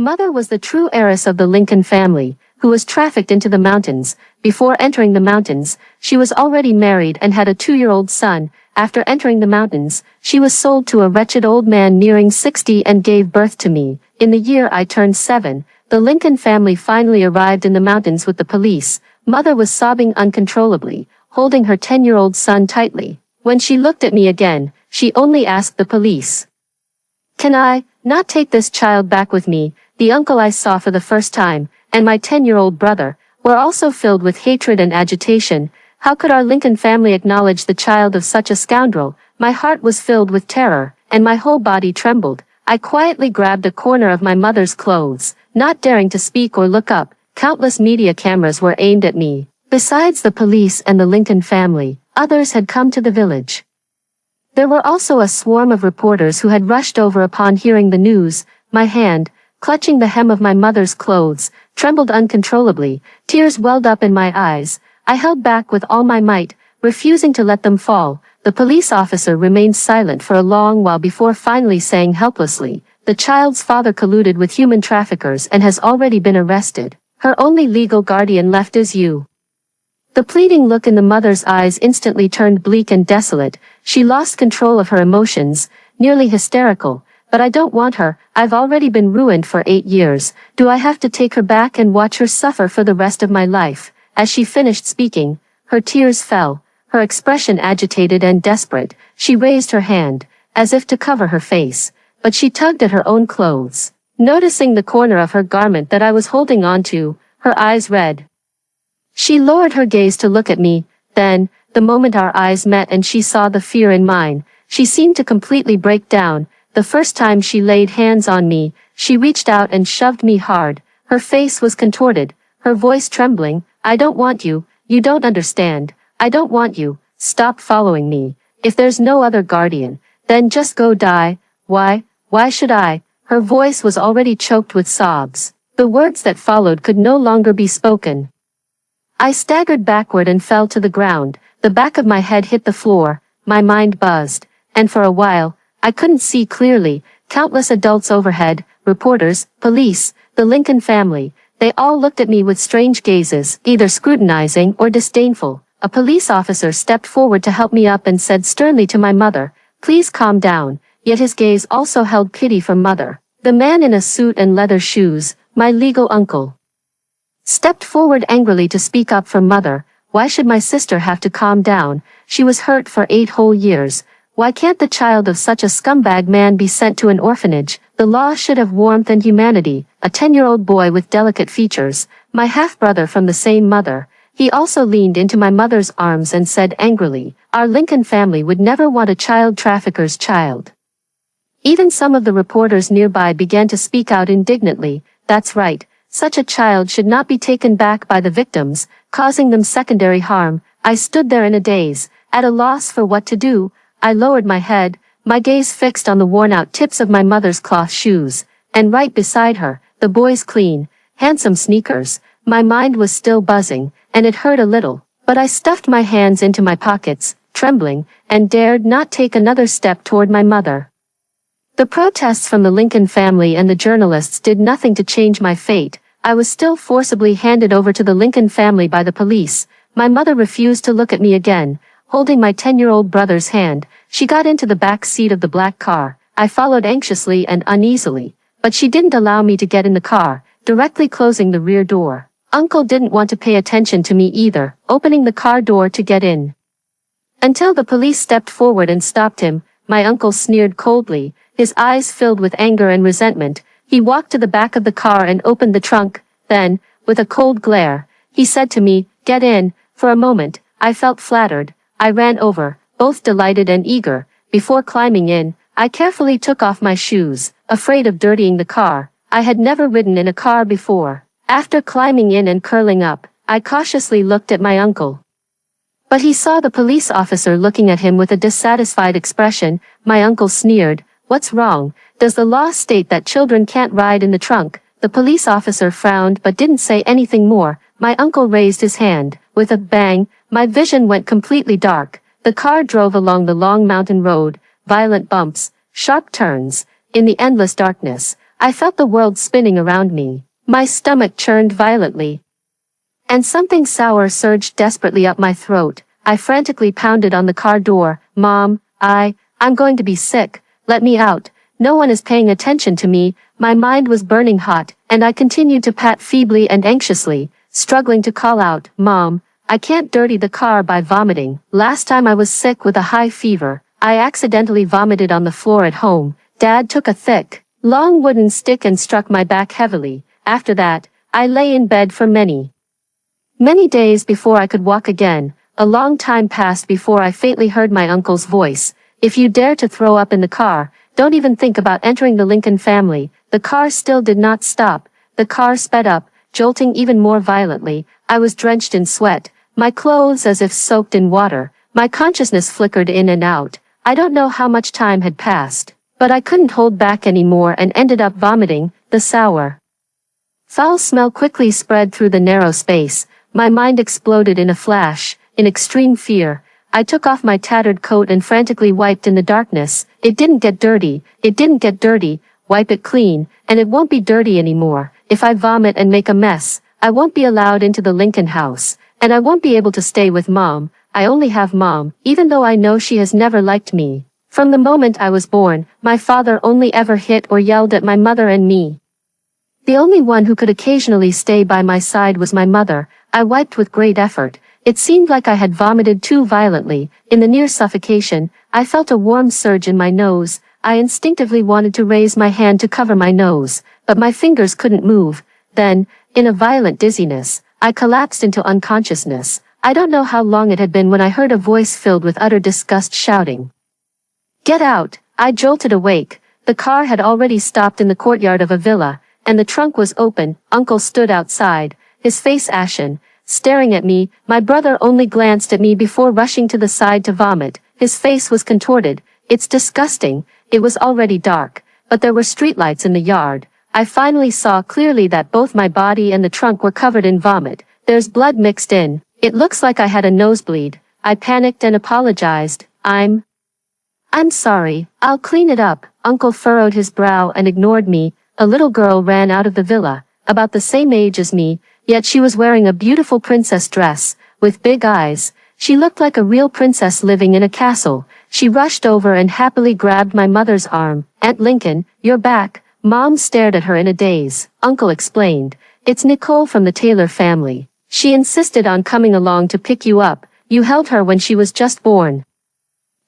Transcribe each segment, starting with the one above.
Mother was the true heiress of the Lincoln family, who was trafficked into the mountains. Before entering the mountains, she was already married and had a 2-year-old son. After entering the mountains, she was sold to a wretched old man nearing 60 and gave birth to me. In the year I turned 7, the Lincoln family finally arrived in the mountains with the police. Mother was sobbing uncontrollably, holding her 10-year-old son tightly. When she looked at me again, she only asked the police, "Can I not take this child back with me?" The uncle I saw for the first time, and my 10-year-old brother, were also filled with hatred and agitation. How could our Lincoln family acknowledge the child of such a scoundrel? My heart was filled with terror, and my whole body trembled. I quietly grabbed a corner of my mother's clothes, not daring to speak or look up. Countless media cameras were aimed at me. Besides the police and the Lincoln family, others had come to the village. There were also a swarm of reporters who had rushed over upon hearing the news. My hand, clutching the hem of my mother's clothes, trembled uncontrollably. Tears welled up in my eyes. I held back with all my might, refusing to let them fall. The police officer remained silent for a long while before finally saying helplessly, "The child's father colluded with human traffickers and has already been arrested. Her only legal guardian left is you." The pleading look in the mother's eyes instantly turned bleak and desolate. She lost control of her emotions, nearly hysterical. "But I don't want her. I've already been ruined for 8 years. Do I have to take her back and watch her suffer for the rest of my life?" As she finished speaking, her tears fell, her expression agitated and desperate. She raised her hand, as if to cover her face, but she tugged at her own clothes. Noticing the corner of her garment that I was holding onto, her eyes red. She lowered her gaze to look at me. Then, the moment our eyes met and she saw the fear in mine, she seemed to completely break down. The first time she laid hands on me, she reached out and shoved me hard. Her face was contorted, her voice trembling. "I don't want you. You don't understand. I don't want you. Stop following me. If there's no other guardian, then just go die." Why should I?" Her voice was already choked with sobs. The words that followed could no longer be spoken. I staggered backward and fell to the ground. The back of my head hit the floor, my mind buzzed, and for a while, I couldn't see clearly. Countless adults overhead, reporters, police, the Lincoln family, they all looked at me with strange gazes, either scrutinizing or disdainful. A police officer stepped forward to help me up and said sternly to my mother, "Please calm down," yet his gaze also held pity for Mother. The man in a suit and leather shoes, my legal uncle, stepped forward angrily to speak up for Mother. Why should my sister have to calm down? She was hurt for 8 whole years. Why can't the child of such a scumbag man be sent to an orphanage? The law should have warmth and humanity. A 10-year-old boy with delicate features, my half-brother from the same mother. He also leaned into my mother's arms and said angrily, "Our Lincoln family would never want a child trafficker's child." Even some of the reporters nearby began to speak out indignantly. "That's right. Such a child should not be taken back by the victims, causing them secondary harm." I stood there in a daze, at a loss for what to do. I lowered my head, my gaze fixed on the worn-out tips of my mother's cloth shoes, and right beside her, the boy's clean, handsome sneakers. My mind was still buzzing, and it hurt a little, but I stuffed my hands into my pockets, trembling, and dared not take another step toward my mother. The protests from the Lincoln family and the journalists did nothing to change my fate. I was still forcibly handed over to the Lincoln family by the police. My mother refused to look at me again. Holding my 10-year-old brother's hand, she got into the back seat of the black car. I followed anxiously and uneasily, but she didn't allow me to get in the car, directly closing the rear door. Uncle didn't want to pay attention to me either, opening the car door to get in. Until the police stepped forward and stopped him, my uncle sneered coldly, his eyes filled with anger and resentment. He walked to the back of the car and opened the trunk. Then, with a cold glare, he said to me, "Get in." For a moment, I felt flattered. I ran over, both delighted and eager. Before climbing in, I carefully took off my shoes, afraid of dirtying the car. I had never ridden in a car before. After climbing in and curling up, I cautiously looked at my uncle. But he saw the police officer looking at him with a dissatisfied expression. My uncle sneered, "What's wrong? Does the law state that children can't ride in the trunk?" The police officer frowned but didn't say anything more. My uncle raised his hand. With a bang, my vision went completely dark. The car drove along the long mountain road, violent bumps, sharp turns. In the endless darkness, I felt the world spinning around me. My stomach churned violently. And something sour surged desperately up my throat. I frantically pounded on the car door. Mom, I'm going to be sick. Let me out. No one is paying attention to me. My mind was burning hot, and I continued to pat feebly and anxiously, struggling to call out, Mom, I can't dirty the car by vomiting. Last time I was sick with a high fever, I accidentally vomited on the floor at home. Dad took a thick, long wooden stick and struck my back heavily. After that, I lay in bed for many days before I could walk again. A long time passed before I faintly heard my uncle's voice. If you dare to throw up in the car, don't even think about entering the Lincoln family. The car still did not stop. The car sped up, jolting even more violently. I was drenched in sweat, my clothes as if soaked in water. My consciousness flickered in and out. I don't know how much time had passed, but I couldn't hold back anymore and ended up vomiting. The sour, foul smell quickly spread through the narrow space. My mind exploded in a flash. In extreme fear, I took off my tattered coat and frantically wiped in the darkness. It didn't get dirty. It didn't get dirty. Wipe it clean, and it won't be dirty anymore. If I vomit and make a mess, I won't be allowed into the Lincoln house, and I won't be able to stay with Mom. I only have Mom, even though I know she has never liked me. From the moment I was born, my father only ever hit or yelled at my mother and me. The only one who could occasionally stay by my side was my mother. I wiped with great effort. It seemed like I had vomited too violently. In the near suffocation, I felt a warm surge in my nose. I instinctively wanted to raise my hand to cover my nose, but my fingers couldn't move. Then, in a violent dizziness, I collapsed into unconsciousness. I don't know how long it had been when I heard a voice filled with utter disgust shouting, "Get out!" I jolted awake. The car had already stopped in the courtyard of a villa, and the trunk was open. Uncle stood outside, his face ashen, staring at me. My brother only glanced at me before rushing to the side to vomit. His face was contorted. It's disgusting. It was already dark, but there were streetlights in the yard. I finally saw clearly that both my body and the trunk were covered in vomit. There's blood mixed in. It looks like I had a nosebleed. I panicked and apologized. I'm sorry. I'll clean it up. Uncle furrowed his brow and ignored me. A little girl ran out of the villa, about the same age as me, yet she was wearing a beautiful princess dress, with big eyes. She looked like a real princess living in a castle. She rushed over and happily grabbed my mother's arm. "Aunt Lincoln, you're back." Mom stared at her in a daze. Uncle explained, "It's Nicole from the Taylor family. She insisted on coming along to pick you up. You held her when she was just born.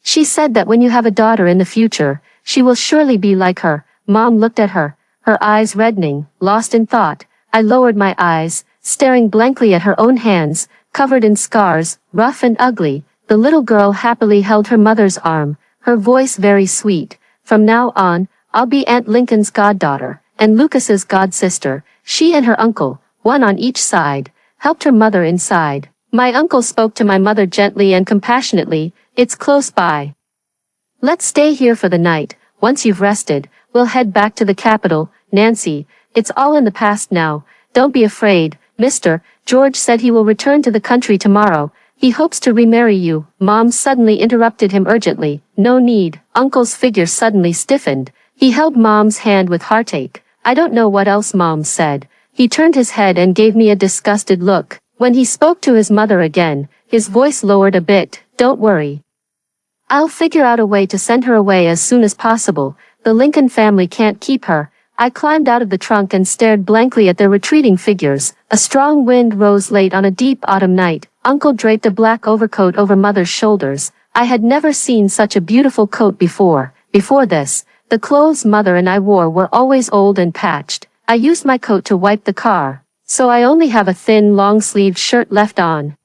She said that when you have a daughter in the future, she will surely be like her." Mom looked at her, her eyes reddening, lost in thought. I lowered my eyes, staring blankly at her own hands, covered in scars, rough and ugly. The little girl happily held her mother's arm, her voice very sweet. "From now on, I'll be Aunt Lincoln's goddaughter, and Lucas's godsister." She and her uncle, one on each side, helped her mother inside. My uncle spoke to my mother gently and compassionately. "It's close by. Let's stay here for the night. Once you've rested, we'll head back to the capital. Nancy, it's all in the past now. Don't be afraid. Mr. George said he will return to the country tomorrow. He hopes to remarry you." Mom suddenly interrupted him urgently. "No need." Uncle's figure suddenly stiffened. He held Mom's hand with heartache. I don't know what else Mom said. He turned his head and gave me a disgusted look. When he spoke to his mother again, his voice lowered a bit. "Don't worry. I'll figure out a way to send her away as soon as possible. The Lincoln family can't keep her." I climbed out of the trunk and stared blankly at their retreating figures. A strong wind rose late on a deep autumn night. Uncle draped a black overcoat over Mother's shoulders. I had never seen such a beautiful coat before. Before this, the clothes Mother and I wore were always old and patched. I used my coat to wipe the car, so I only have a thin, long-sleeved shirt left on.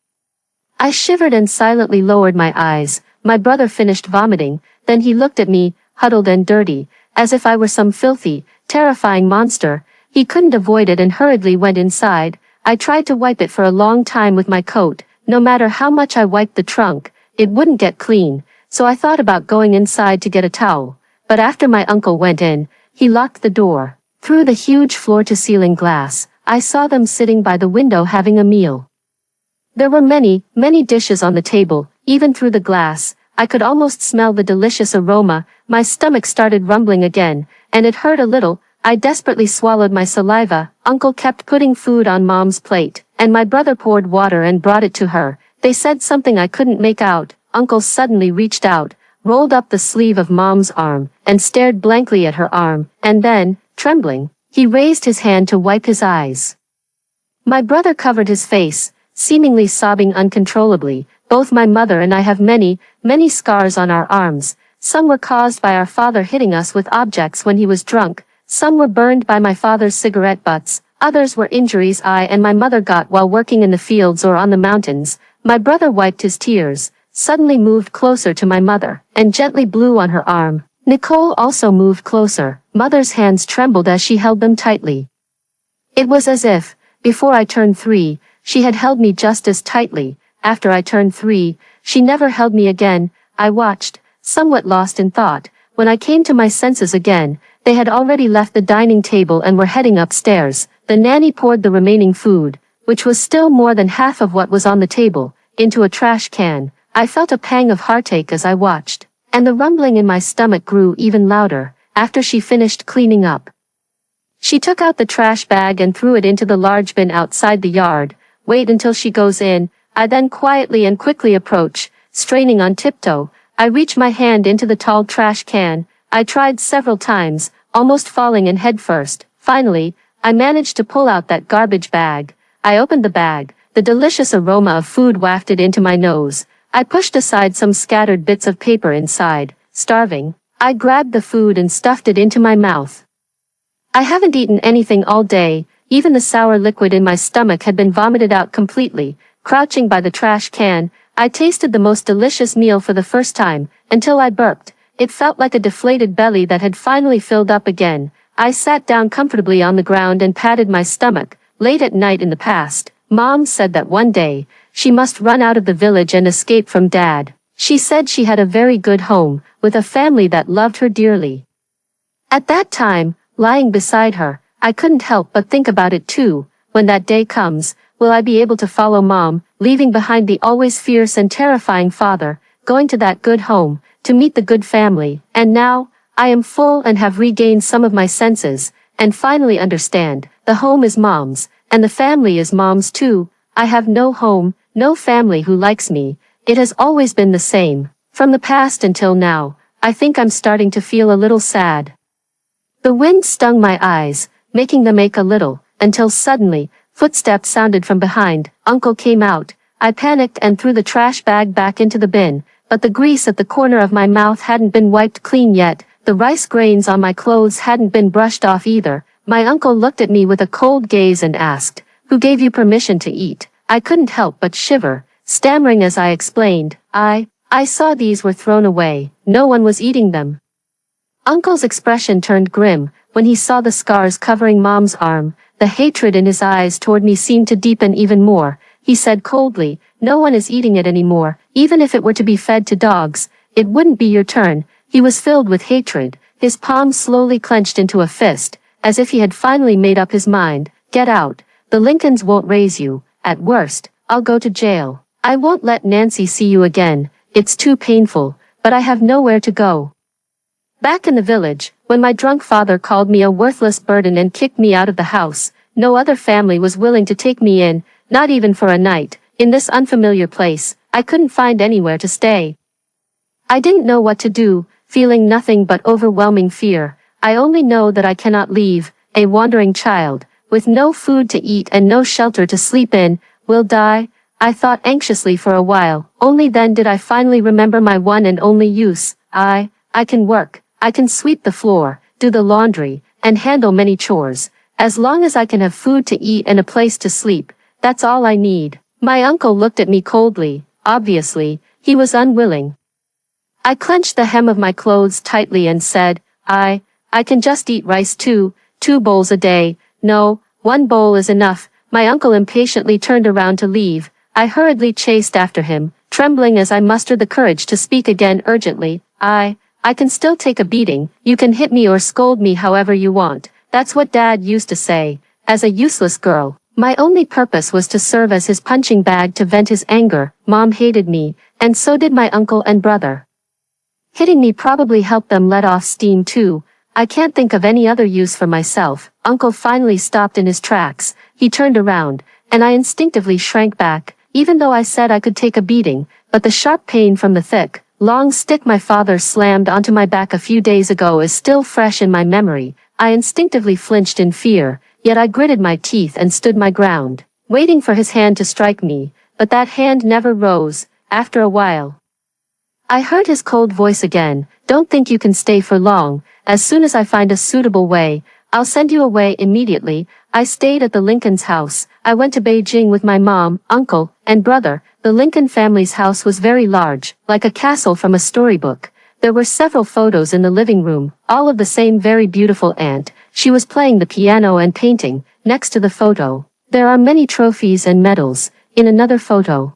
I shivered and silently lowered my eyes. My brother finished vomiting, then he looked at me, huddled and dirty, as if I were some filthy, terrifying monster. He couldn't avoid it and hurriedly went inside. I tried to wipe it for a long time with my coat. No matter how much I wiped the trunk, it wouldn't get clean, so I thought about going inside to get a towel. But after my uncle went in, he locked the door. Through the huge floor-to-ceiling glass, I saw them sitting by the window having a meal. There were many, many dishes on the table. Even through the glass, I could almost smell the delicious aroma. My stomach started rumbling again, and it hurt a little. I desperately swallowed my saliva. Uncle kept putting food on Mom's plate, and my brother poured water and brought it to her. They said something I couldn't make out. Uncle suddenly reached out, rolled up the sleeve of Mom's arm, and stared blankly at her arm, and then, trembling, he raised his hand to wipe his eyes. My brother covered his face, seemingly sobbing uncontrollably. Both my mother and I have many, many scars on our arms. Some were caused by our father hitting us with objects when he was drunk. Some were burned by my father's cigarette butts. Others were injuries I and my mother got while working in the fields or on the mountains. My brother wiped his tears, suddenly moved closer to my mother, and gently blew on her arm. Nicole also moved closer. Mother's hands trembled as she held them tightly. It was as if, before I turned 3, she had held me just as tightly. After I turned 3, she never held me again. I watched, somewhat lost in thought. When I came to my senses again, they had already left the dining table and were heading upstairs. The nanny poured the remaining food, which was still more than half of what was on the table, into a trash can. I felt a pang of heartache as I watched, and the rumbling in my stomach grew even louder. After she finished cleaning up, she took out the trash bag and threw it into the large bin outside the yard. Wait until she goes in. I then quietly and quickly approach, straining on tiptoe. I reach my hand into the tall trash can. I tried several times, almost falling in head first. Finally, I managed to pull out that garbage bag. I opened the bag. The delicious aroma of food wafted into my nose. I pushed aside some scattered bits of paper inside. Starving, I grabbed the food and stuffed it into my mouth. I haven't eaten anything all day. Even the sour liquid in my stomach had been vomited out completely. Crouching by the trash can, I tasted the most delicious meal for the first time, until I burped. It felt like a deflated belly that had finally filled up again. I sat down comfortably on the ground and patted my stomach. Late at night in the past, Mom said that one day, she must run out of the village and escape from Dad. She said she had a very good home, with a family that loved her dearly. At that time, lying beside her, I couldn't help but think about it too. When that day comes, will I be able to follow Mom, leaving behind the always fierce and terrifying father, going to that good home, to meet the good family? And now, I am full and have regained some of my senses, and finally understand, the home is Mom's, and the family is Mom's too. I have no home, no family who likes me. It has always been the same, from the past until now. I think I'm starting to feel a little sad. The wind stung my eyes, making them ache a little, until suddenly, footsteps sounded from behind. Uncle came out. I panicked and threw the trash bag back into the bin, but the grease at the corner of my mouth hadn't been wiped clean yet. The rice grains on my clothes hadn't been brushed off either. My uncle looked at me with a cold gaze and asked, "Who gave you permission to eat?" I couldn't help but shiver, stammering as I explained, I saw these were thrown away. No one was eating them." Uncle's expression turned grim when he saw the scars covering Mom's arm. The hatred in his eyes toward me seemed to deepen even more. He said coldly, "No one is eating it anymore. Even if it were to be fed to dogs, it wouldn't be your turn." He was filled with hatred. His palms slowly clenched into a fist, as if he had finally made up his mind. "Get out. The Lincolns won't raise you. At worst, I'll go to jail. I won't let Nancy see you again. It's too painful, but I have nowhere to go." Back in the village, when my drunk father called me a worthless burden and kicked me out of the house, no other family was willing to take me in, not even for a night. In this unfamiliar place, I couldn't find anywhere to stay. I didn't know what to do, feeling nothing but overwhelming fear. I only know that I cannot leave, a wandering child, with no food to eat and no shelter to sleep in, will die. I thought anxiously for a while. Only then did I finally remember my one and only use. I can work. I can sweep the floor, do the laundry, and handle many chores. As long as I can have food to eat and a place to sleep, that's all I need. My uncle looked at me coldly. Obviously, he was unwilling. I clenched the hem of my clothes tightly and said, I can just eat rice two bowls a day. No, one bowl is enough." My uncle impatiently turned around to leave. I hurriedly chased after him, trembling as I mustered the courage to speak again urgently. I can still take a beating. You can hit me or scold me however you want. That's what Dad used to say. As a useless girl, my only purpose was to serve as his punching bag to vent his anger. Mom hated me, and so did my uncle and brother. Hitting me probably helped them let off steam too. I can't think of any other use for myself. Uncle finally stopped in his tracks. He turned around, and I instinctively shrank back, even though I said I could take a beating, but the sharp pain from the thick, long stick my father slammed onto my back a few days ago is still fresh in my memory. I instinctively flinched in fear, yet I gritted my teeth and stood my ground, waiting for his hand to strike me, but that hand never rose. After a while, I heard his cold voice again. Don't think you can stay for long. As soon as I find a suitable way, I'll send you away immediately. I stayed at the Lincoln's house. I went to Beijing with my mom, uncle, and brother. The Lincoln family's house was very large, like a castle from a storybook. There were several photos in the living room, all of the same very beautiful aunt. She was playing the piano and painting. Next to the photo, there are many trophies and medals. In another photo,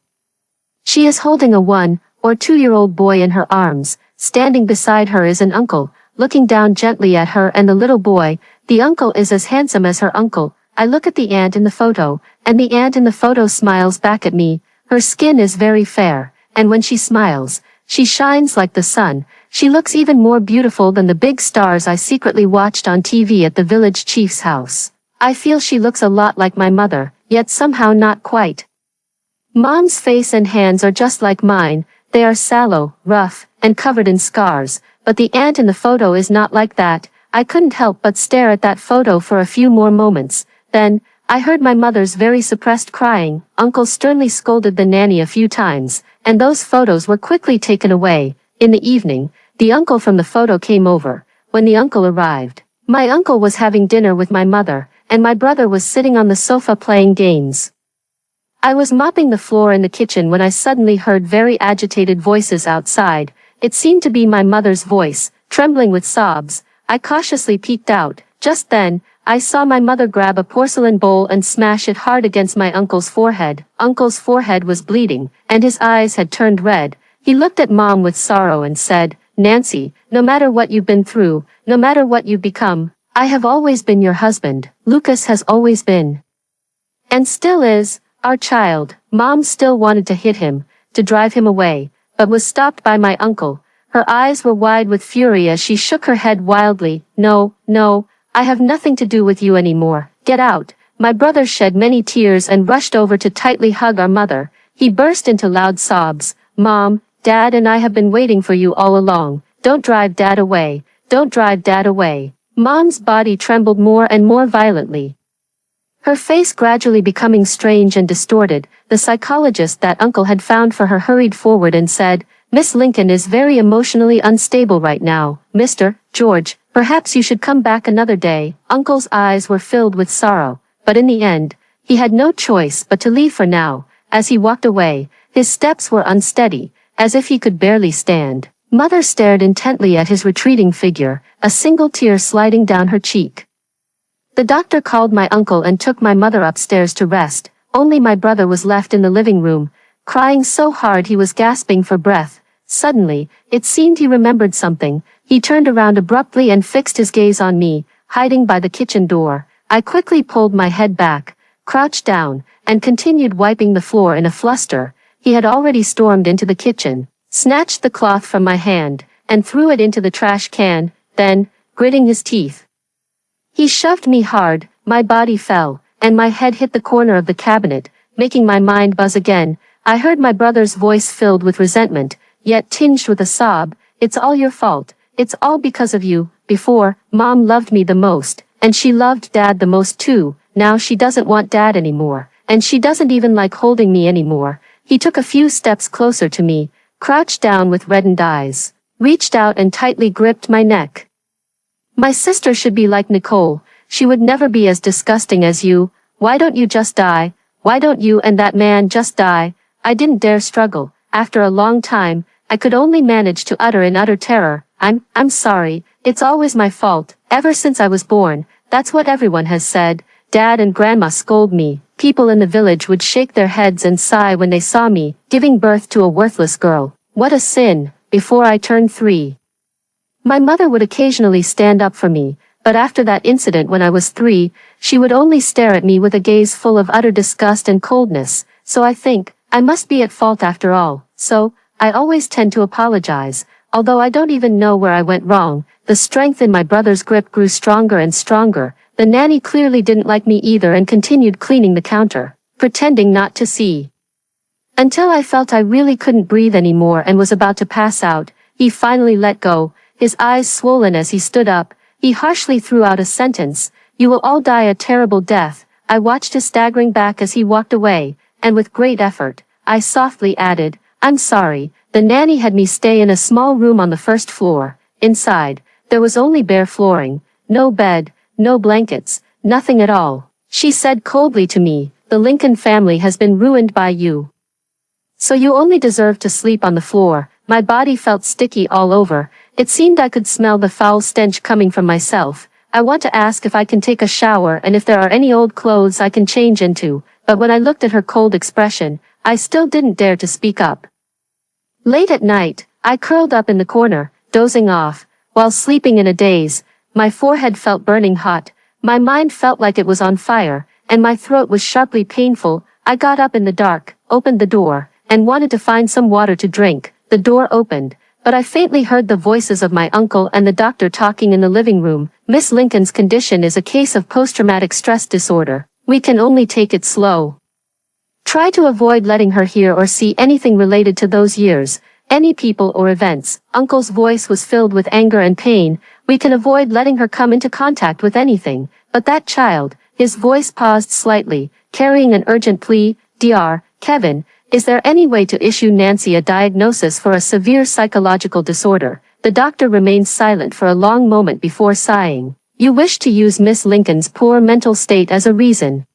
she is holding a 1 or 2-year-old boy in her arms. Standing beside her is an uncle, looking down gently at her and the little boy. The uncle is as handsome as her uncle. I look at the aunt in the photo, and the aunt in the photo smiles back at me. Her skin is very fair, and when she smiles, she shines like the sun. She looks even more beautiful than the big stars I secretly watched on TV at the village chief's house. I feel she looks a lot like my mother, yet somehow not quite. Mom's face and hands are just like mine. They are sallow, rough, and covered in scars, but the aunt in the photo is not like that. I couldn't help but stare at that photo for a few more moments. Then, I heard my mother's very suppressed crying. Uncle sternly scolded the nanny a few times, and those photos were quickly taken away. In the evening, the uncle from the photo came over. When the uncle arrived, my uncle was having dinner with my mother, and my brother was sitting on the sofa playing games. I was mopping the floor in the kitchen when I suddenly heard very agitated voices outside. It seemed to be my mother's voice, trembling with sobs. I cautiously peeked out. Just then, I saw my mother grab a porcelain bowl and smash it hard against my uncle's forehead. Uncle's forehead was bleeding, and his eyes had turned red. He looked at Mom with sorrow and said, "Nancy, no matter what you've been through, no matter what you've become, I have always been your husband. Lucas has always been, and still is, our child." Mom still wanted to hit him, to drive him away, but was stopped by my uncle. Her eyes were wide with fury as she shook her head wildly. "No, no, I have nothing to do with you anymore. Get out." My brother shed many tears and rushed over to tightly hug our mother. He burst into loud sobs. "Mom, Dad and I have been waiting for you all along. Don't drive Dad away. Don't drive Dad away." Mom's body trembled more and more violently, her face gradually becoming strange and distorted. The psychologist that uncle had found for her hurried forward and said, "Miss Lincoln is very emotionally unstable right now. Mr. George, perhaps you should come back another day." Uncle's eyes were filled with sorrow, but in the end, he had no choice but to leave for now. As he walked away, his steps were unsteady, as if he could barely stand. Mother stared intently at his retreating figure, a single tear sliding down her cheek. The doctor called my uncle and took my mother upstairs to rest. Only my brother was left in the living room, crying so hard he was gasping for breath. Suddenly, it seemed he remembered something. He turned around abruptly and fixed his gaze on me, hiding by the kitchen door. I quickly pulled my head back, crouched down, and continued wiping the floor in a fluster. He had already stormed into the kitchen, snatched the cloth from my hand, and threw it into the trash can. Then, gritting his teeth, he shoved me hard. My body fell, and my head hit the corner of the cabinet, making my mind buzz again. I heard my brother's voice filled with resentment, yet tinged with a sob. "It's all your fault. It's all because of you. Before, Mom loved me the most, and she loved Dad the most too. Now she doesn't want Dad anymore, and she doesn't even like holding me anymore." He took a few steps closer to me, crouched down with reddened eyes, reached out and tightly gripped my neck. "My sister should be like Nicole. She would never be as disgusting as you. Why don't you just die? Why don't you and that man just die?" I didn't dare struggle. After a long time, I could only manage to utter in utter terror, I'm sorry. It's always my fault. Ever since I was born, that's what everyone has said. Dad and Grandma scold me. People in the village would shake their heads and sigh when they saw me, giving birth to a worthless girl. What a sin, before I turned 3. My mother would occasionally stand up for me, but after that incident when I was 3, she would only stare at me with a gaze full of utter disgust and coldness. So I think, I must be at fault after all. So, I always tend to apologize, although I don't even know where I went wrong. the strength in my brother's grip grew stronger and stronger. The nanny clearly didn't like me either and continued cleaning the counter, pretending not to see. Until I felt I really couldn't breathe anymore and was about to pass out, he finally let go, his eyes swollen as he stood up. He harshly threw out a sentence, "You will all die a terrible death." I watched his staggering back as he walked away, and with great effort, I softly added, "I'm sorry." The nanny had me stay in a small room on the first floor. Inside, there was only bare flooring, no bed, no blankets, nothing at all. She said coldly to me, "The Lincoln family has been ruined by you. So you only deserve to sleep on the floor." My body felt sticky all over. It seemed I could smell the foul stench coming from myself. I want to ask if I can take a shower and if there are any old clothes I can change into, but when I looked at her cold expression, I still didn't dare to speak up. Late at night, I curled up in the corner, dozing off. While sleeping in a daze, my forehead felt burning hot, my mind felt like it was on fire, and my throat was sharply painful. I got up in the dark, opened the door, and wanted to find some water to drink. The door opened, but I faintly heard the voices of my uncle and the doctor talking in the living room. "Miss Lincoln's condition is a case of post-traumatic stress disorder. We can only take it slow. Try to avoid letting her hear or see anything related to those years, any people or events." Uncle's voice was filled with anger and pain. "We can avoid letting her come into contact with anything, but that child." His voice paused slightly, carrying an urgent plea. "Dr. Kevin, is there any way to issue Nancy a diagnosis for a severe psychological disorder?" The doctor remained silent for a long moment before sighing. "You wish to use Miss Lincoln's poor mental state as a reason.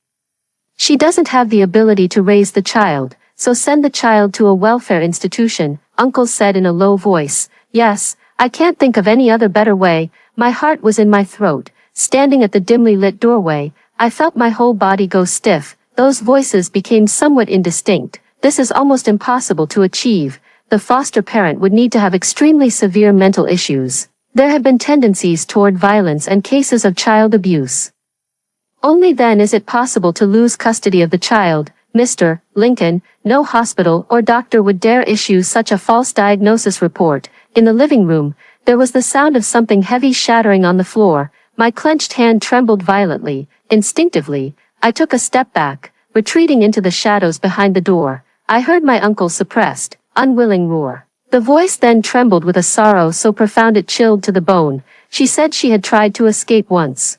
She doesn't have the ability to raise the child, so send the child to a welfare institution," Uncle said in a low voice. "Yes, I can't think of any other better way." My heart was in my throat. Standing at the dimly lit doorway, I felt my whole body go stiff. Those voices became somewhat indistinct. "This is almost impossible to achieve. The foster parent would need to have extremely severe mental issues. There have been tendencies toward violence and cases of child abuse. Only then is it possible to lose custody of the child. Mr. Lincoln, no hospital or doctor would dare issue such a false diagnosis report." In the living room, there was the sound of something heavy shattering on the floor. My clenched hand trembled violently. Instinctively, I took a step back, retreating into the shadows behind the door. I heard my uncle's suppressed, unwilling roar. The voice then trembled with a sorrow so profound it chilled to the bone. She said she had tried to escape once.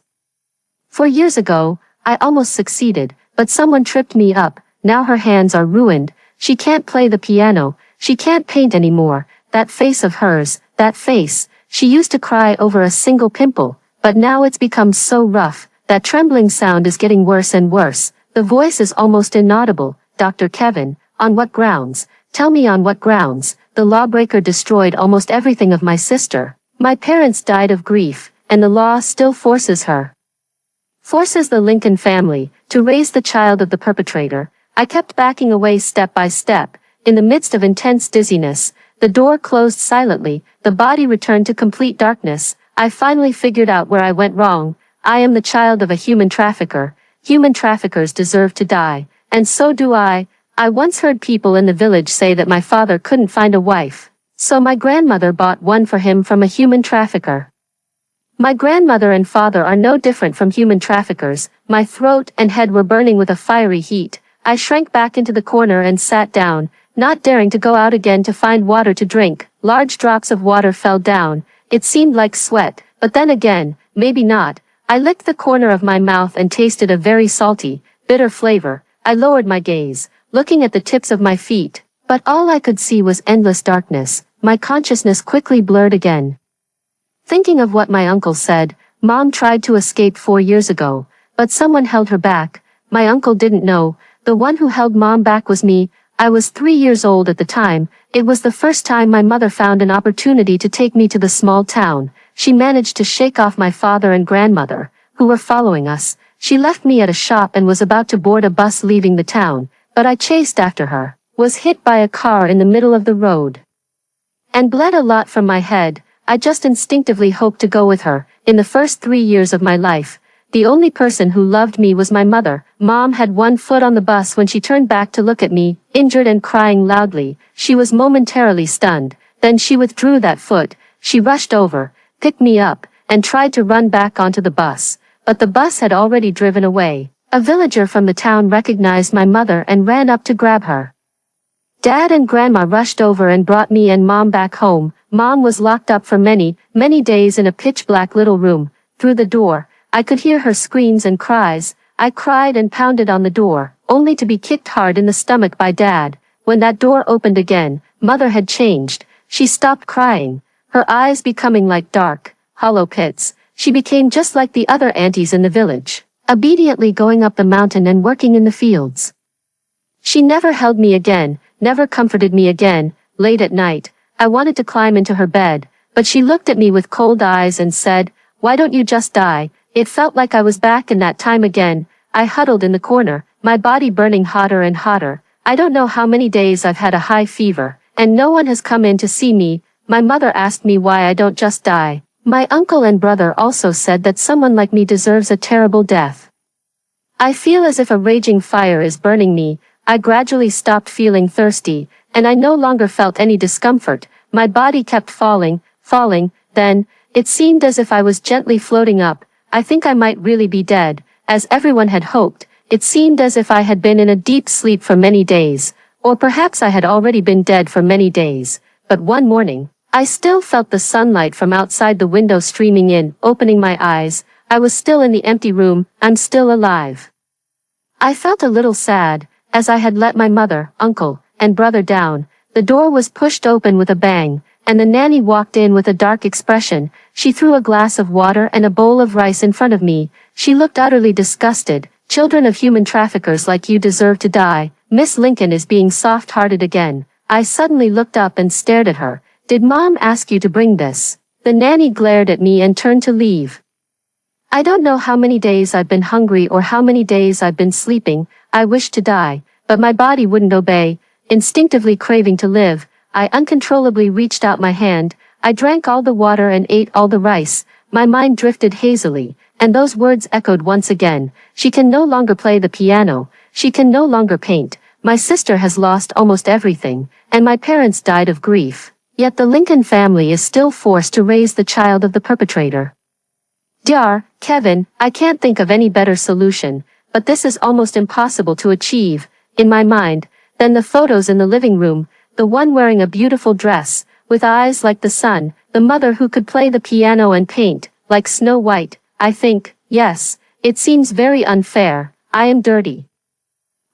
4 years ago, I almost succeeded, but someone tripped me up. Now her hands are ruined. She can't play the piano. She can't paint anymore. That face of hers, that face. She used to cry over a single pimple, but now it's become so rough. That trembling sound is getting worse and worse. The voice is almost inaudible. "Dr. Kevin, on what grounds? Tell me on what grounds? The lawbreaker destroyed almost everything of my sister. My parents died of grief, and the law still forces the Lincoln family to raise the child of the perpetrator." I kept backing away step by step. In the midst of intense dizziness, the door closed silently, the body returned to complete darkness. I finally figured out where I went wrong. I am the child of a human trafficker. Human traffickers deserve to die, and so do I. I once heard people in the village say that my father couldn't find a wife, so my grandmother bought one for him from a human trafficker. My grandmother and father are no different from human traffickers. My throat and head were burning with a fiery heat. I shrank back into the corner and sat down, not daring to go out again to find water to drink. Large drops of water fell down. It seemed like sweat, but then again, maybe not. I licked the corner of my mouth and tasted a very salty, bitter flavor. I lowered my gaze, looking at the tips of my feet, but all I could see was endless darkness. My consciousness quickly blurred again. Thinking of what my uncle said, Mom tried to escape 4 years ago, but someone held her back. My uncle didn't know. The one who held Mom back was me. I was 3 years old at the time. It was the first time my mother found an opportunity to take me to the small town. She managed to shake off my father and grandmother, who were following us. She left me at a shop and was about to board a bus leaving the town, but I chased after her, was hit by a car in the middle of the road, and bled a lot from my head. I just instinctively hoped to go with her. In the first 3 years of my life, the only person who loved me was my mother. Mom had one foot on the bus when she turned back to look at me, injured and crying loudly. She was momentarily stunned. Then she withdrew that foot. She rushed over, picked me up, and tried to run back onto the bus, but the bus had already driven away. A villager from the town recognized my mother and ran up to grab her. Dad and Grandma rushed over and brought me and Mom back home. Mom was locked up for many, many days in a pitch-black little room. Through the door, I could hear her screams and cries. I cried and pounded on the door, only to be kicked hard in the stomach by Dad. When that door opened again, Mother had changed. She stopped crying, her eyes becoming like dark, hollow pits. She became just like the other aunties in the village, obediently going up the mountain and working in the fields. She never held me again, never comforted me again. Late at night, I wanted to climb into her bed, but she looked at me with cold eyes and said, "Why don't you just die?" It felt like I was back in that time again. I huddled in the corner, my body burning hotter and hotter. I don't know how many days I've had a high fever, and no one has come in to see me. My mother asked me why I don't just die. My uncle and brother also said that someone like me deserves a terrible death. I feel as if a raging fire is burning me. I gradually stopped feeling thirsty, and I no longer felt any discomfort. My body kept falling. Then, it seemed as if I was gently floating up. I think I might really be dead, as everyone had hoped. It seemed as if I had been in a deep sleep for many days, or perhaps I had already been dead for many days. But one morning, I still felt the sunlight from outside the window streaming in. Opening my eyes, I was still in the empty room. I'm still alive. I felt a little sad, as I had let my mother, uncle, and brother down. The door was pushed open with a bang, and the nanny walked in with a dark expression. She threw a glass of water and a bowl of rice in front of me. She looked utterly disgusted. "Children of human traffickers like you deserve to die. Miss Lincoln is being soft-hearted again." I suddenly looked up and stared at her. "Did Mom ask you to bring this?" The nanny glared at me and turned to leave. I don't know how many days I've been hungry or how many days I've been sleeping. I wished to die, but my body wouldn't obey. Instinctively craving to live, I uncontrollably reached out my hand. I drank all the water and ate all the rice. My mind drifted hazily, and those words echoed once again. She can no longer play the piano. She can no longer paint. My sister has lost almost everything, and my parents died of grief. Yet the Lincoln family is still forced to raise the child of the perpetrator. Dear Kevin, I can't think of any better solution, but this is almost impossible to achieve. In my mind, then the photos in the living room, the one wearing a beautiful dress, with eyes like the sun, the mother who could play the piano and paint, like Snow White. I think, yes, it seems very unfair. I am dirty,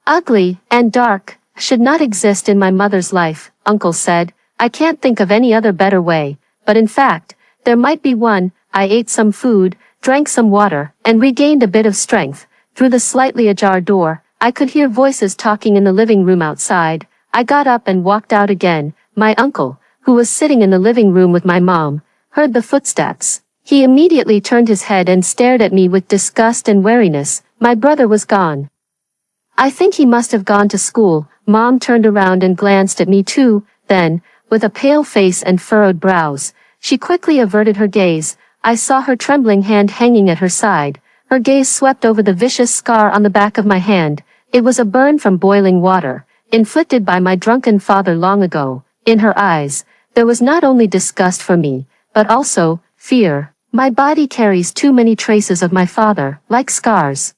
ugly, and dark, should not exist in my mother's life, Uncle said. I can't think of any other better way, but in fact, there might be one. I ate some food, drank some water, and regained a bit of strength. Through the slightly ajar door, I could hear voices talking in the living room outside. I got up and walked out again. My uncle, who was sitting in the living room with my mom, heard the footsteps. He immediately turned his head and stared at me with disgust and wariness. My brother was gone. I think he must have gone to school. Mom turned around and glanced at me too. Then, with a pale face and furrowed brows, she quickly averted her gaze. I saw her trembling hand hanging at her side. Her gaze swept over the vicious scar on the back of my hand. It was a burn from boiling water, inflicted by my drunken father long ago. In her eyes, there was not only disgust for me, but also fear. My body carries too many traces of my father, like scars.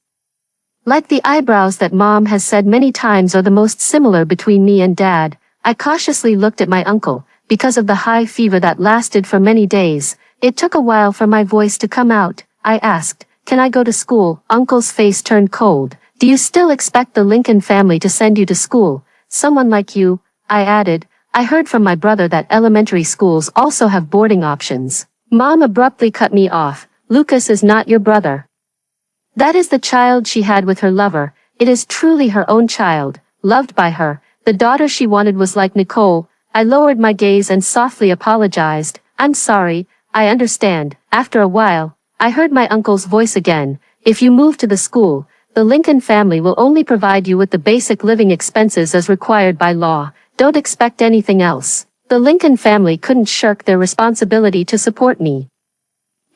Like the eyebrows that Mom has said many times are the most similar between me and Dad. I cautiously looked at my uncle, because of the high fever that lasted for many days. It took a while for my voice to come out. I asked, "Can I go to school?" Uncle's face turned cold. "Do you still expect the Lincoln family to send you to school? Someone like you?" I added, "I heard from my brother that elementary schools also have boarding options." Mom abruptly cut me off. "Lucas is not your brother. That is the child she had with her lover. It is truly her own child, loved by her. The daughter she wanted was like Nicole." I lowered my gaze and softly apologized. "I'm sorry. I understand." After a while, I heard my uncle's voice again. "If you move to the school, the Lincoln family will only provide you with the basic living expenses as required by law. Don't expect anything else." The Lincoln family couldn't shirk their responsibility to support me.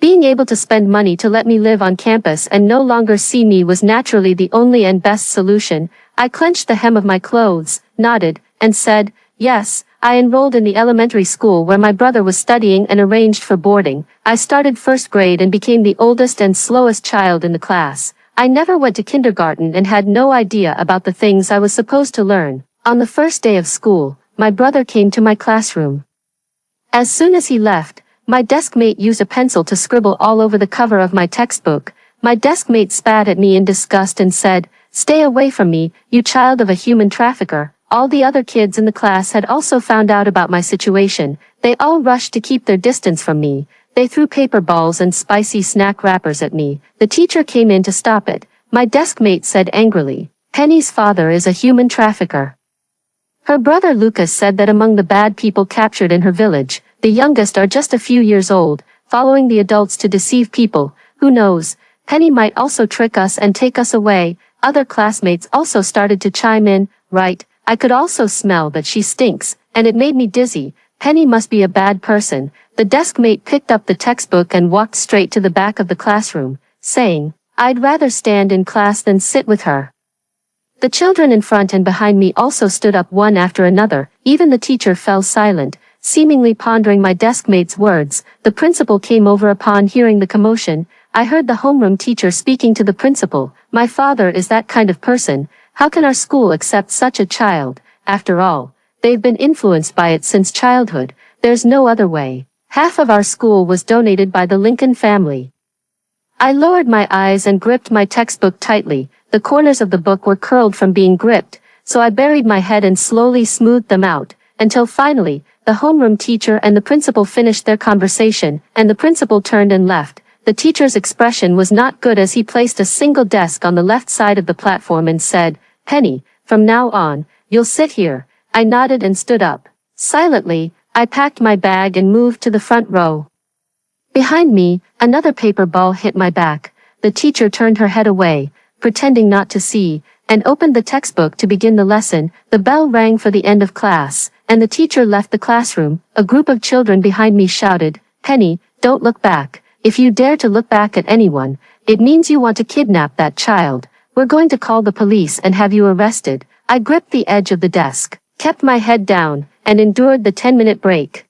Being able to spend money to let me live on campus and no longer see me was naturally the only and best solution. I clenched the hem of my clothes, nodded, and said, Yes, I enrolled in the elementary school where my brother was studying and arranged for boarding. I started first grade and became the oldest and slowest child in the class. I never went to kindergarten and had no idea about the things I was supposed to learn. On the first day of school, my brother came to my classroom. As soon as he left, my deskmate used a pencil to scribble all over the cover of my textbook. My deskmate spat at me in disgust and said, "Stay away from me, you child of a human trafficker." All the other kids in the class had also found out about my situation. They all rushed to keep their distance from me. They threw paper balls and spicy snack wrappers at me. The teacher came in to stop it. My deskmate said angrily, "Penny's father is a human trafficker." Her brother Lucas said that among the bad people captured in her village, the youngest are just a few years old, following the adults to deceive people. Who knows, Penny might also trick us and take us away. Other classmates also started to chime in, right? I could also smell that she stinks, and it made me dizzy. Penny must be a bad person. The deskmate picked up the textbook and walked straight to the back of the classroom, saying, "I'd rather stand in class than sit with her." The children in front and behind me also stood up one after another. Even the teacher fell silent, seemingly pondering my deskmate's words. The principal came over upon hearing the commotion. I heard the homeroom teacher speaking to the principal. "My father is that kind of person. How can our school accept such a child? After all, they've been influenced by it since childhood. There's no other way." Half of our school was donated by the Lincoln family. I lowered my eyes and gripped my textbook tightly. The corners of the book were curled from being gripped, so I buried my head and slowly smoothed them out, until finally, the homeroom teacher and the principal finished their conversation, and the principal turned and left. The teacher's expression was not good as he placed a single desk on the left side of the platform and said, "Penny, from now on, you'll sit here." I nodded and stood up. Silently, I packed my bag and moved to the front row. Behind me, another paper ball hit my back. The teacher turned her head away, pretending not to see, and opened the textbook to begin the lesson. The bell rang for the end of class, and the teacher left the classroom. A group of children behind me shouted, "Penny, don't look back. If you dare to look back at anyone, it means you want to kidnap that child. We're going to call the police and have you arrested." I gripped the edge of the desk, kept my head down, and endured the 10-minute break.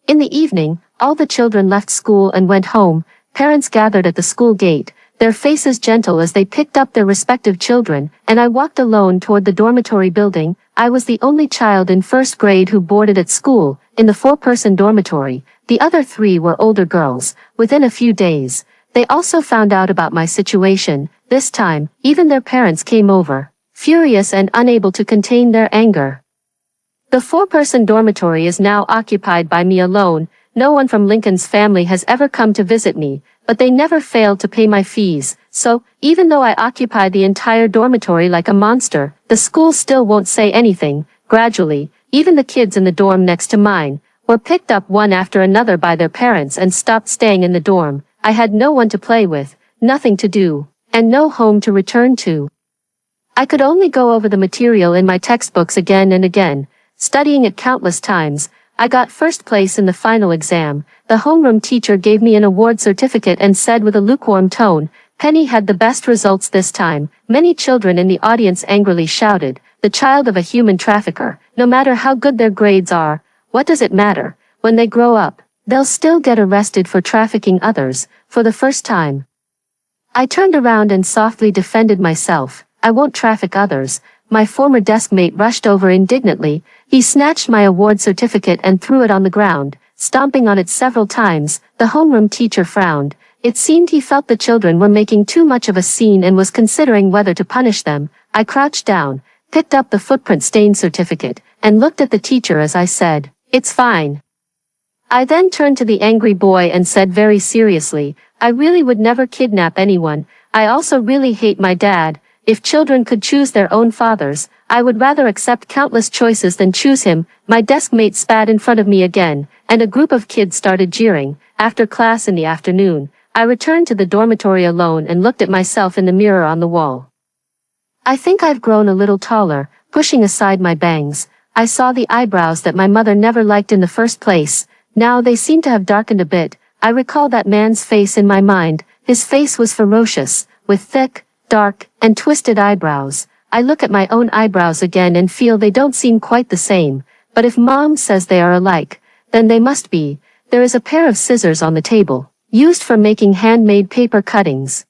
In the evening, all the children left school and went home. Parents gathered at the school gate, their faces gentle as they picked up their respective children, and I walked alone toward the dormitory building. I was the only child in first grade who boarded at school, in the 4-person dormitory. The other 3 were older girls. Within a few days, they also found out about my situation. This time, even their parents came over, furious and unable to contain their anger. The 4-person dormitory is now occupied by me alone. No one from Lincoln's family has ever come to visit me, but they never failed to pay my fees. So, even though I occupy the entire dormitory like a monster, the school still won't say anything. Gradually, even the kids in the dorm next to mine were picked up one after another by their parents and stopped staying in the dorm. I had no one to play with, nothing to do, and no home to return to. I could only go over the material in my textbooks again and again, studying it countless times. I got first place in the final exam. The homeroom teacher gave me an award certificate and said with a lukewarm tone, "Penny had the best results this time." Many children in the audience angrily shouted, "The child of a human trafficker. No matter how good their grades are, what does it matter? When they grow up, they'll still get arrested for trafficking others." For the first time, I turned around and softly defended myself. "I won't traffic others." My former deskmate rushed over indignantly. He snatched my award certificate and threw it on the ground, stomping on it several times. The homeroom teacher frowned. It seemed he felt the children were making too much of a scene and was considering whether to punish them. I crouched down, picked up the footprint-stained certificate, and looked at the teacher as I said, "It's fine." I then turned to the angry boy and said very seriously, "I really would never kidnap anyone. I also really hate my dad. If children could choose their own fathers, I would rather accept countless choices than choose him." My deskmate spat in front of me again, and a group of kids started jeering. After class in the afternoon, I returned to the dormitory alone and looked at myself in the mirror on the wall. I think I've grown a little taller. Pushing aside my bangs, I saw the eyebrows that my mother never liked in the first place. Now they seem to have darkened a bit. I recall that man's face in my mind. His face was ferocious, with thick, dark, and twisted eyebrows. I look at my own eyebrows again and feel they don't seem quite the same. But if Mom says they are alike, then they must be. There is a pair of scissors on the table, used for making handmade paper cuttings.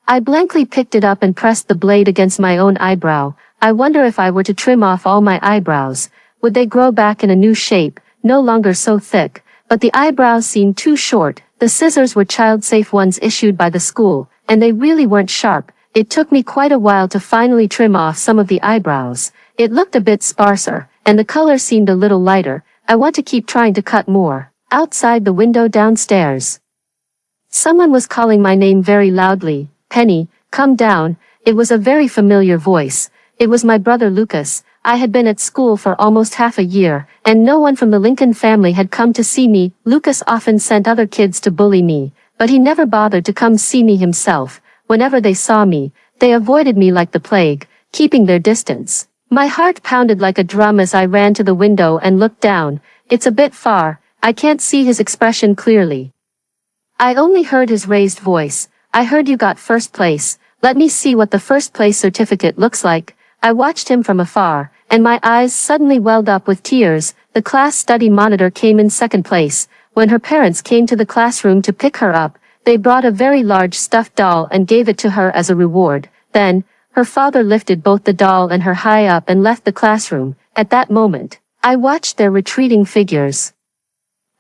I blankly picked it up and pressed the blade against my own eyebrow. I wonder if I were to trim off all my eyebrows, would they grow back in a new shape, no longer so thick? But the eyebrows seemed too short. The scissors were child-safe ones issued by the school, and they really weren't sharp. It took me quite a while to finally trim off some of the eyebrows. It looked a bit sparser, and the color seemed a little lighter. I want to keep trying to cut more. Outside the window downstairs, someone was calling my name very loudly. Penny, come down. It was a very familiar voice. It was my brother Lucas. I had been at school for almost half a year, and no one from the Lincoln family had come to see me. Lucas often sent other kids to bully me, but he never bothered to come see me himself. Whenever they saw me, they avoided me like the plague, keeping their distance. My heart pounded like a drum as I ran to the window and looked down. It's a bit far. I can't see his expression clearly. I only heard his raised voice. I heard you got first place. Let me see what the first place certificate looks like. I watched him from afar, and my eyes suddenly welled up with tears. The class study monitor came in second place. When her parents came to the classroom to pick her up, they brought a very large stuffed doll and gave it to her as a reward. Then, her father lifted both the doll and her high up and left the classroom. At that moment, I watched their retreating figures.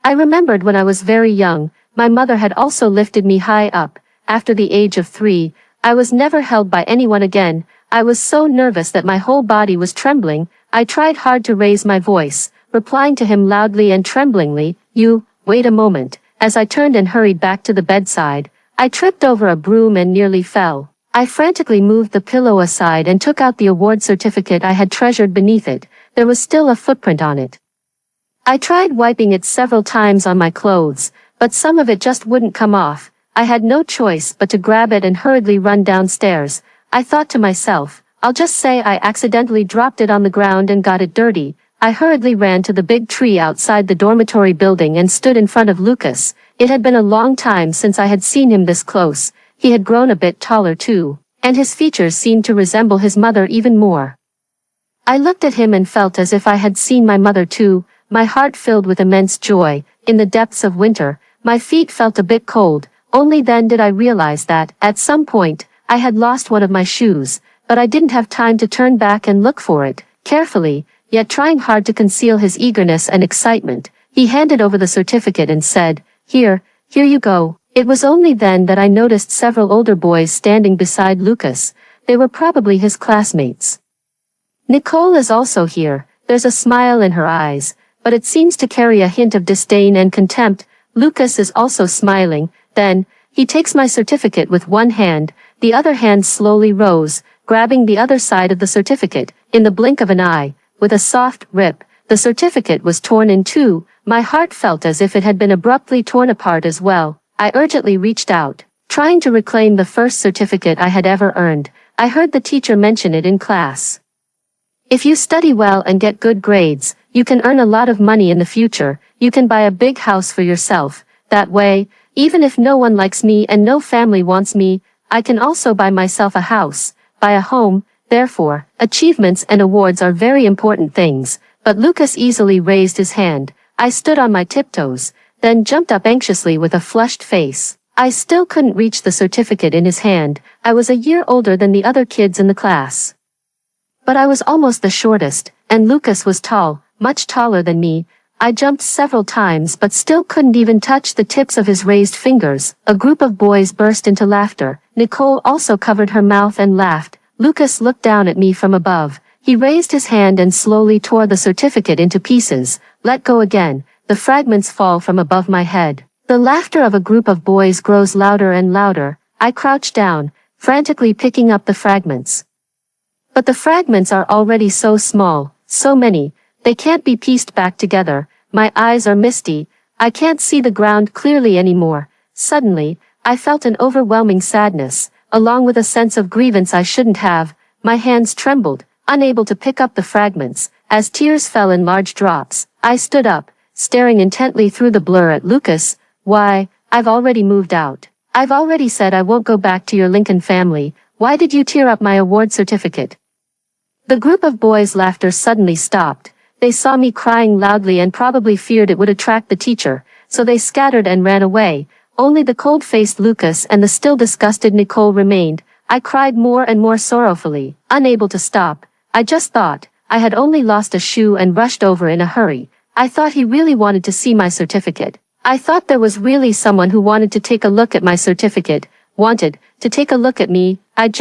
I remembered when I was very young, my mother had also lifted me high up. After the age of 3, I was never held by anyone again. I was so nervous that my whole body was trembling. I tried hard to raise my voice, replying to him loudly and tremblingly, wait a moment. As I turned and hurried back to the bedside, I tripped over a broom and nearly fell. I frantically moved the pillow aside and took out the award certificate I had treasured beneath it. There was still a footprint on it. I tried wiping it several times on my clothes, but some of it just wouldn't come off. I had no choice but to grab it and hurriedly run downstairs. I thought to myself, I'll just say I accidentally dropped it on the ground and got it dirty. I hurriedly ran to the big tree outside the dormitory building and stood in front of Lucas. It had been a long time since I had seen him this close. He had grown a bit taller too, and his features seemed to resemble his mother even more. I looked at him and felt as if I had seen my mother too. My heart filled with immense joy. In the depths of winter, my feet felt a bit cold. Only then did I realize that, at some point, I had lost one of my shoes, but I didn't have time to turn back and look for it. Carefully, yet trying hard to conceal his eagerness and excitement, he handed over the certificate and said, Here you go. It was only then that I noticed several older boys standing beside Lucas. They were probably his classmates. Nicole is also here. There's a smile in her eyes, but it seems to carry a hint of disdain and contempt. Lucas is also smiling. Then, he takes my certificate with one hand. The other hand slowly rose, grabbing the other side of the certificate. In the blink of an eye, with a soft rip, the certificate was torn in two. My heart felt as if it had been abruptly torn apart as well. I urgently reached out, trying to reclaim the first certificate I had ever earned. I heard the teacher mention it in class. If you study well and get good grades, you can earn a lot of money in the future. You can buy a big house for yourself. That way, even if no one likes me and no family wants me, I can also buy myself a house, buy a home. Therefore, achievements and awards are very important things. But Lucas easily raised his hand. I stood on my tiptoes, then jumped up anxiously with a flushed face. I still couldn't reach the certificate in his hand. I was a year older than the other kids in the class. But I was almost the shortest, and Lucas was tall, much taller than me. I jumped several times but still couldn't even touch the tips of his raised fingers. A group of boys burst into laughter. Nicole also covered her mouth and laughed. Lucas looked down at me from above. He raised his hand and slowly tore the certificate into pieces. Let go again. The fragments fall from above my head. The laughter of a group of boys grows louder and louder. I crouch down, frantically picking up the fragments. But the fragments are already so small, so many, they can't be pieced back together. My eyes are misty. I can't see the ground clearly anymore. Suddenly, I felt an overwhelming sadness, along with a sense of grievance I shouldn't have. My hands trembled, unable to pick up the fragments. As tears fell in large drops, I stood up, staring intently through the blur at Lucas. Why, I've already moved out. I've already said I won't go back to your Lincoln family. Why did you tear up my award certificate? The group of boys' laughter suddenly stopped. They saw me crying loudly and probably feared it would attract the teacher, so they scattered and ran away. Only the cold-faced Lucas and the still disgusted Nicole remained. I cried more and more sorrowfully, unable to stop. I just thought I had only lost a shoe and rushed over in a hurry. I thought he really wanted to see my certificate. I thought there was really someone who wanted to take a look at my certificate, wanted to take a look at me. I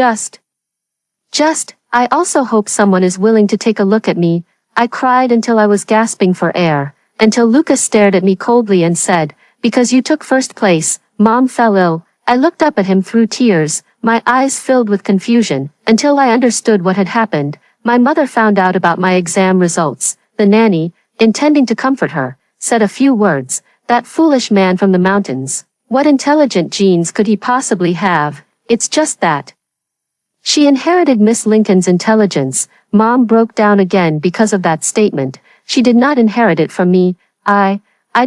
also hope someone is willing to take a look at me. I cried until I was gasping for air, until Lucas stared at me coldly and said, "Because you took first place, Mom fell ill." I looked up at him through tears, my eyes filled with confusion, until I understood what had happened. My mother found out about my exam results. The nanny, intending to comfort her, said a few words. That foolish man from the mountains. What intelligent genes could he possibly have? It's just that she inherited Miss Lincoln's intelligence. Mom broke down again because of that statement. She did not inherit it from me. I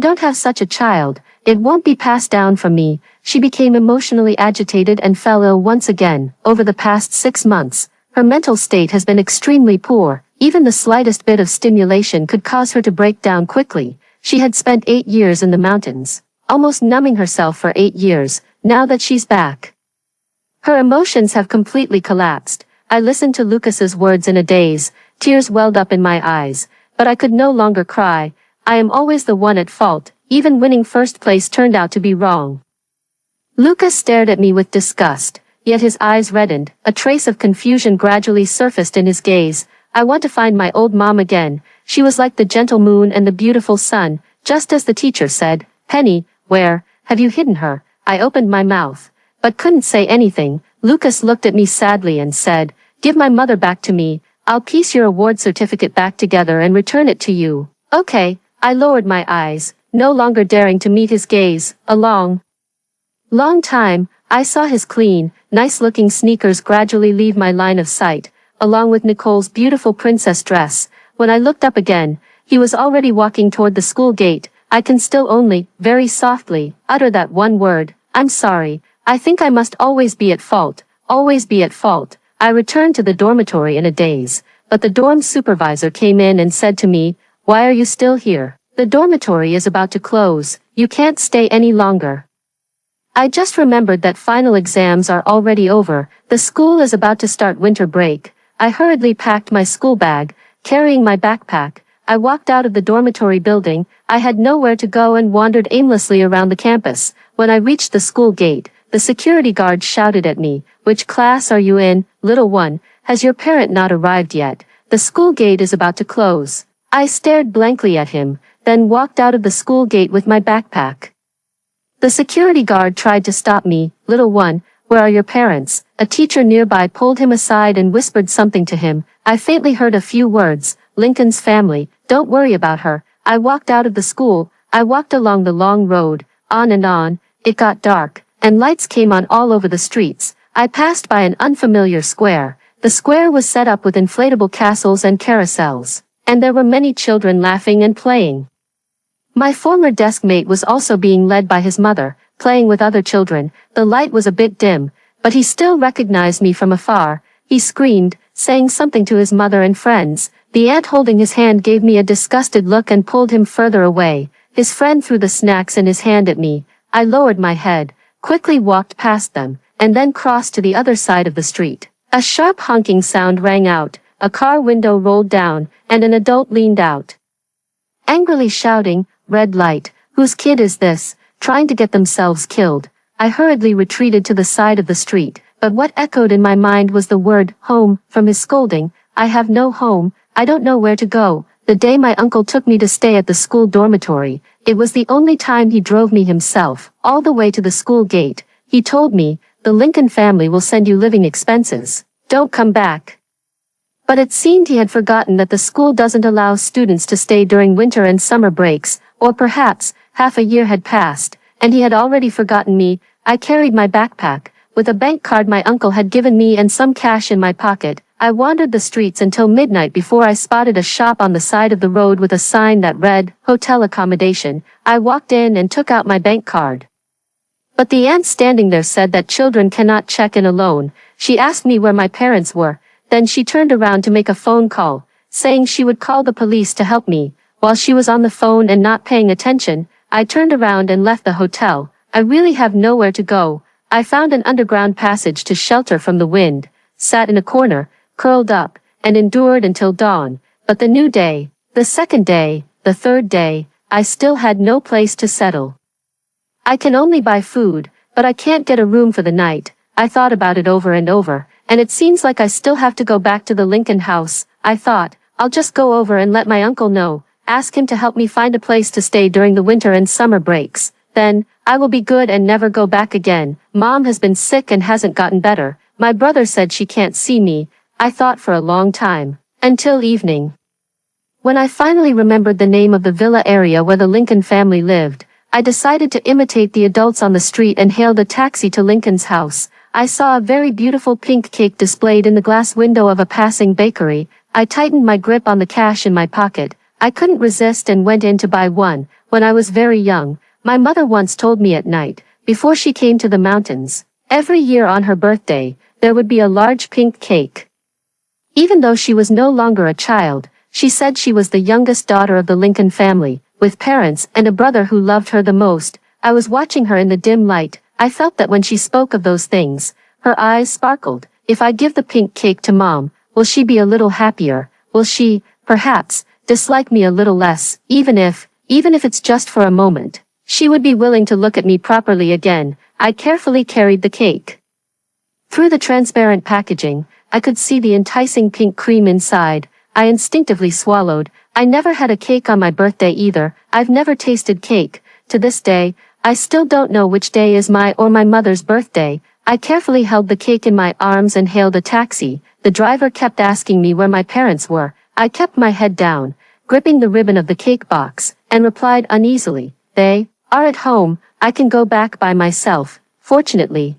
don't have such a child. It won't be passed down from me. She became emotionally agitated and fell ill once again. Over the past 6 months, her mental state has been extremely poor. Even the slightest bit of stimulation could cause her to break down quickly. She had spent 8 years in the mountains, almost numbing herself for 8 years. Now that she's back, her emotions have completely collapsed. I listened to Lucas's words in a daze. Tears welled up in my eyes, but I could no longer cry. I am always the one at fault. Even winning first place turned out to be wrong. Lucas stared at me with disgust, yet his eyes reddened. A trace of confusion gradually surfaced in his gaze. I want to find my old mom again. She was like the gentle moon and the beautiful sun, just as the teacher said. "Penny, where have you hidden her?" I opened my mouth, but couldn't say anything. Lucas looked at me sadly and said, "Give my mother back to me. I'll piece your award certificate back together and return it to you." Okay, I lowered my eyes, no longer daring to meet his gaze. A long time, I saw his clean, nice-looking sneakers gradually leave my line of sight, along with Nicole's beautiful princess dress. When I looked up again, he was already walking toward the school gate. I can still only, very softly, utter that one word, "I'm sorry. I think I must always be at fault, always be at fault." I returned to the dormitory in a daze, but the dorm supervisor came in and said to me, "Why are you still here? The dormitory is about to close. You can't stay any longer." I just remembered that final exams are already over. The school is about to start winter break. I hurriedly packed my school bag, carrying my backpack. I walked out of the dormitory building. I had nowhere to go and wandered aimlessly around the campus. When I reached the school gate, the security guard shouted at me, "Which class are you in, little one? Has your parent not arrived yet? The school gate is about to close." I stared blankly at him, then walked out of the school gate with my backpack. The security guard tried to stop me. "Little one, where are your parents?" A teacher nearby pulled him aside and whispered something to him. I faintly heard a few words. "Lincoln's family, don't worry about her." I walked out of the school. I walked along the long road, on and on. It got dark, and lights came on all over the streets. I passed by an unfamiliar square. The square was set up with inflatable castles and carousels, and there were many children laughing and playing. My former desk mate was also being led by his mother, playing with other children. The light was a bit dim, but he still recognized me from afar. He screamed, saying something to his mother and friends. The aunt holding his hand gave me a disgusted look and pulled him further away. His friend threw the snacks in his hand at me. I lowered my head, quickly walked past them, and then crossed to the other side of the street. A sharp honking sound rang out, a car window rolled down, and an adult leaned out, angrily shouting, "Red light, whose kid is this, trying to get themselves killed?" I hurriedly retreated to the side of the street, but what echoed in my mind was the word, home, from his scolding. I have no home, I don't know where to go. The day my uncle took me to stay at the school dormitory, it was the only time he drove me himself, all the way to the school gate. He told me, "The Lincoln family will send you living expenses. Don't come back." But it seemed he had forgotten that the school doesn't allow students to stay during winter and summer breaks, or perhaps, half a year had passed, and he had already forgotten me. I carried my backpack, with a bank card my uncle had given me and some cash in my pocket. I wandered the streets until midnight before I spotted a shop on the side of the road with a sign that read, "Hotel Accommodation." I walked in and took out my bank card. But the aunt standing there said that children cannot check in alone. She asked me where my parents were. Then she turned around to make a phone call. saying she would call the police to help me. While she was on the phone and not paying attention, I turned around and left the hotel. I really have nowhere to go. I found an underground passage to shelter from the wind, sat in a corner, curled up, and endured until dawn. But the new day, the second day, the third day, I still had no place to settle. I can only buy food, but I can't get a room for the night. I thought about it over and over, and it seems like I still have to go back to the Lincoln house. I thought, I'll just go over and let my uncle know, ask him to help me find a place to stay during the winter and summer breaks. Then, I will be good and never go back again. Mom has been sick and hasn't gotten better. My brother said she can't see me. I thought for a long time. Until evening. When I finally remembered the name of the villa area where the Lincoln family lived, I decided to imitate the adults on the street and hailed a taxi to Lincoln's house. I saw a very beautiful pink cake displayed in the glass window of a passing bakery. I tightened my grip on the cash in my pocket. I couldn't resist and went in to buy one. When I was very young, my mother once told me at night, before she came to the mountains, every year on her birthday, there would be a large pink cake. Even though she was no longer a child, she said she was the youngest daughter of the Lincoln family, with parents and a brother who loved her the most. I was watching her in the dim light. I felt that when she spoke of those things, her eyes sparkled. If I give the pink cake to Mom, will she be a little happier? Will she, perhaps, dislike me a little less, even if it's just for a moment? She would be willing to look at me properly again. I carefully carried the cake. Through the transparent packaging, I could see the enticing pink cream inside. I instinctively swallowed. I never had a cake on my birthday either. I've never tasted cake. To this day, I still don't know which day is my or my mother's birthday. I carefully held the cake in my arms and hailed a taxi. The driver kept asking me where my parents were. I kept my head down, gripping the ribbon of the cake box, and replied uneasily, "They are at home. I can go back by myself." Fortunately,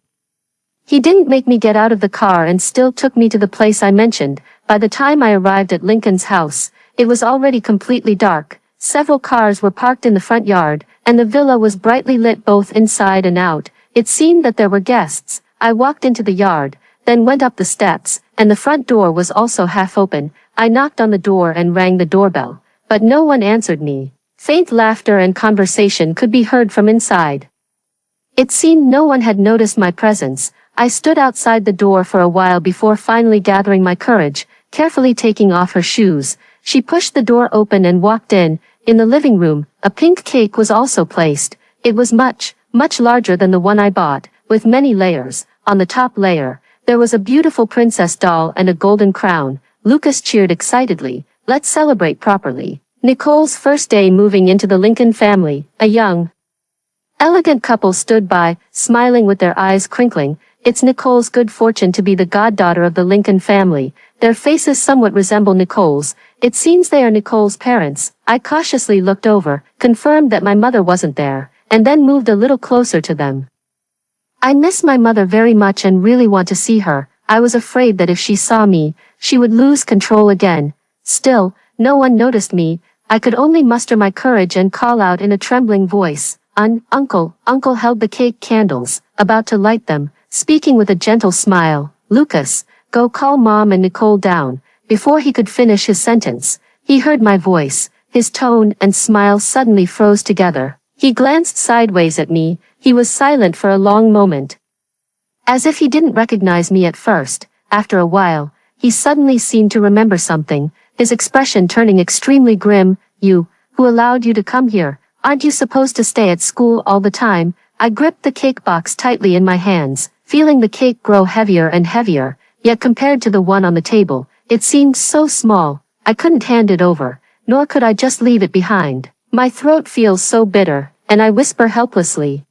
he didn't make me get out of the car and still took me to the place I mentioned. By the time I arrived at Lincoln's house, it was already completely dark. Several cars were parked in the front yard, and the villa was brightly lit both inside and out. It seemed that there were guests. I walked into the yard, then went up the steps, and the front door was also half open. I knocked on the door and rang the doorbell, but no one answered me. Faint laughter and conversation could be heard from inside. It seemed no one had noticed my presence. I stood outside the door for a while before finally gathering my courage, carefully taking off her shoes. She pushed the door open and walked in. In the living room, a pink cake was also placed. It was much larger than the one I bought, with many layers. On the top layer, there was a beautiful princess doll and a golden crown. Lucas cheered excitedly. "Let's celebrate properly." Nicole's first day moving into the Lincoln family, a young, elegant couple stood by, smiling with their eyes crinkling. It's Nicole's good fortune to be the goddaughter of the Lincoln family. Their faces somewhat resemble Nicole's. It seems they are Nicole's parents. I cautiously looked over, confirmed that my mother wasn't there, and then moved a little closer to them. I miss my mother very much and really want to see her. I was afraid that if she saw me, she would lose control again. Still, no one noticed me. I could only muster my courage and call out in a trembling voice, Uncle." Uncle held the cake candles, about to light them, speaking with a gentle smile. "Lucas, go call Mom and Nicole down." Before he could finish his sentence, he heard my voice. His tone and smile suddenly froze together. He glanced sideways at me. He was silent for a long moment, as if he didn't recognize me at first. After a while, he suddenly seemed to remember something, his expression turning extremely grim. "You, who allowed you to come here? Aren't you supposed to stay at school all the time?" I gripped the cake box tightly in my hands, feeling the cake grow heavier and heavier, yet compared to the one on the table, it seemed so small. I couldn't hand it over, nor could I just leave it behind. My throat feels so bitter, and I whisper helplessly.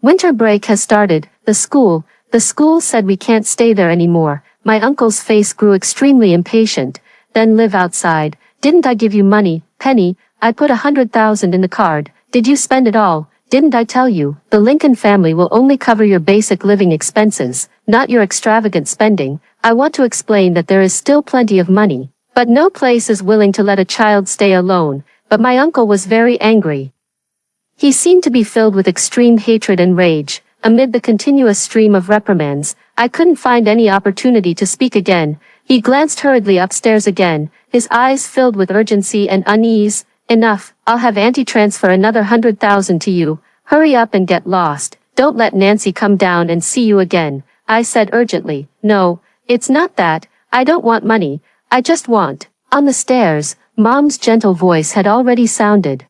Winter break has started. The school said we can't stay there anymore. My uncle's face grew extremely impatient. Then live outside. Didn't I give you money, Penny? I put 100,000 in the card. Did you spend it all? Didn't I tell you? The Lincoln family will only cover your basic living expenses, not your extravagant spending. I want to explain that there is still plenty of money, but no place is willing to let a child stay alone. But my uncle was very angry. He seemed to be filled with extreme hatred and rage. Amid the continuous stream of reprimands, I couldn't find any opportunity to speak again. He glanced hurriedly upstairs again, his eyes filled with urgency and unease. Enough, I'll have Auntie transfer another 100,000 to you. Hurry up and get lost. Don't let Nancy come down and see you again, I said urgently. No, it's not that. I don't want money. I just want. On the stairs, Mom's gentle voice had already sounded.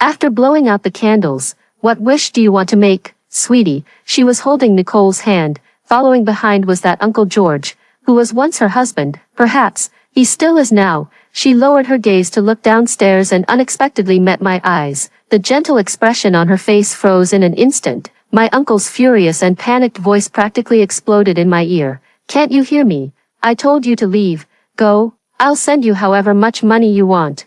After blowing out the candles, what wish do you want to make, sweetie? She was holding Nicole's hand. Following behind was that Uncle George, who was once her husband. Perhaps, he still is now. She lowered her gaze to look downstairs and unexpectedly met my eyes. The gentle expression on her face froze in an instant. My uncle's furious and panicked voice practically exploded in my ear. Can't you hear me? I told you to leave. Go. I'll send you however much money you want.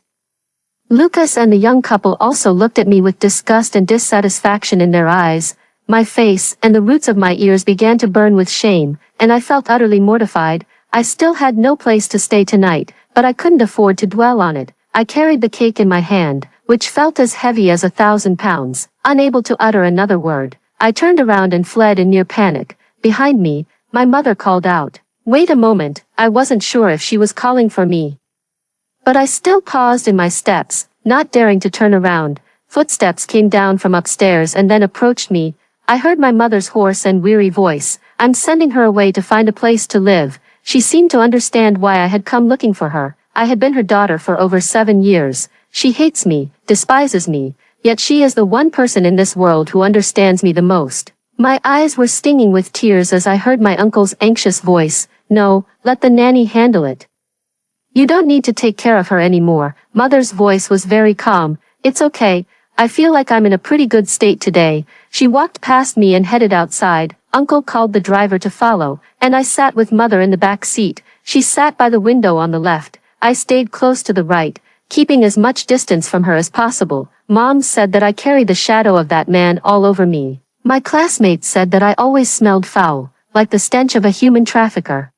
Lucas and the young couple also looked at me with disgust and dissatisfaction in their eyes. My face and the roots of my ears began to burn with shame, and I felt utterly mortified. I still had no place to stay tonight, but I couldn't afford to dwell on it. I carried the cake in my hand, which felt as heavy as 1,000 pounds. Unable to utter another word, I turned around and fled in near panic. Behind me, my mother called out. Wait a moment, I wasn't sure if she was calling for me. But I still paused in my steps, not daring to turn around. Footsteps came down from upstairs and then approached me. I heard my mother's hoarse and weary voice. I'm sending her away to find a place to live. She seemed to understand why I had come looking for her. I had been her daughter for over 7 years. She hates me, despises me, yet she is the one person in this world who understands me the most. My eyes were stinging with tears as I heard my uncle's anxious voice. No, let the nanny handle it. You don't need to take care of her anymore. Mother's voice was very calm. It's okay. I feel like I'm in a pretty good state today. She walked past me and headed outside. Uncle called the driver to follow, and I sat with Mother in the back seat. She sat by the window on the left. I stayed close to the right, keeping as much distance from her as possible. Mom said that I carried the shadow of that man all over me. My classmates said that I always smelled foul, like the stench of a human trafficker.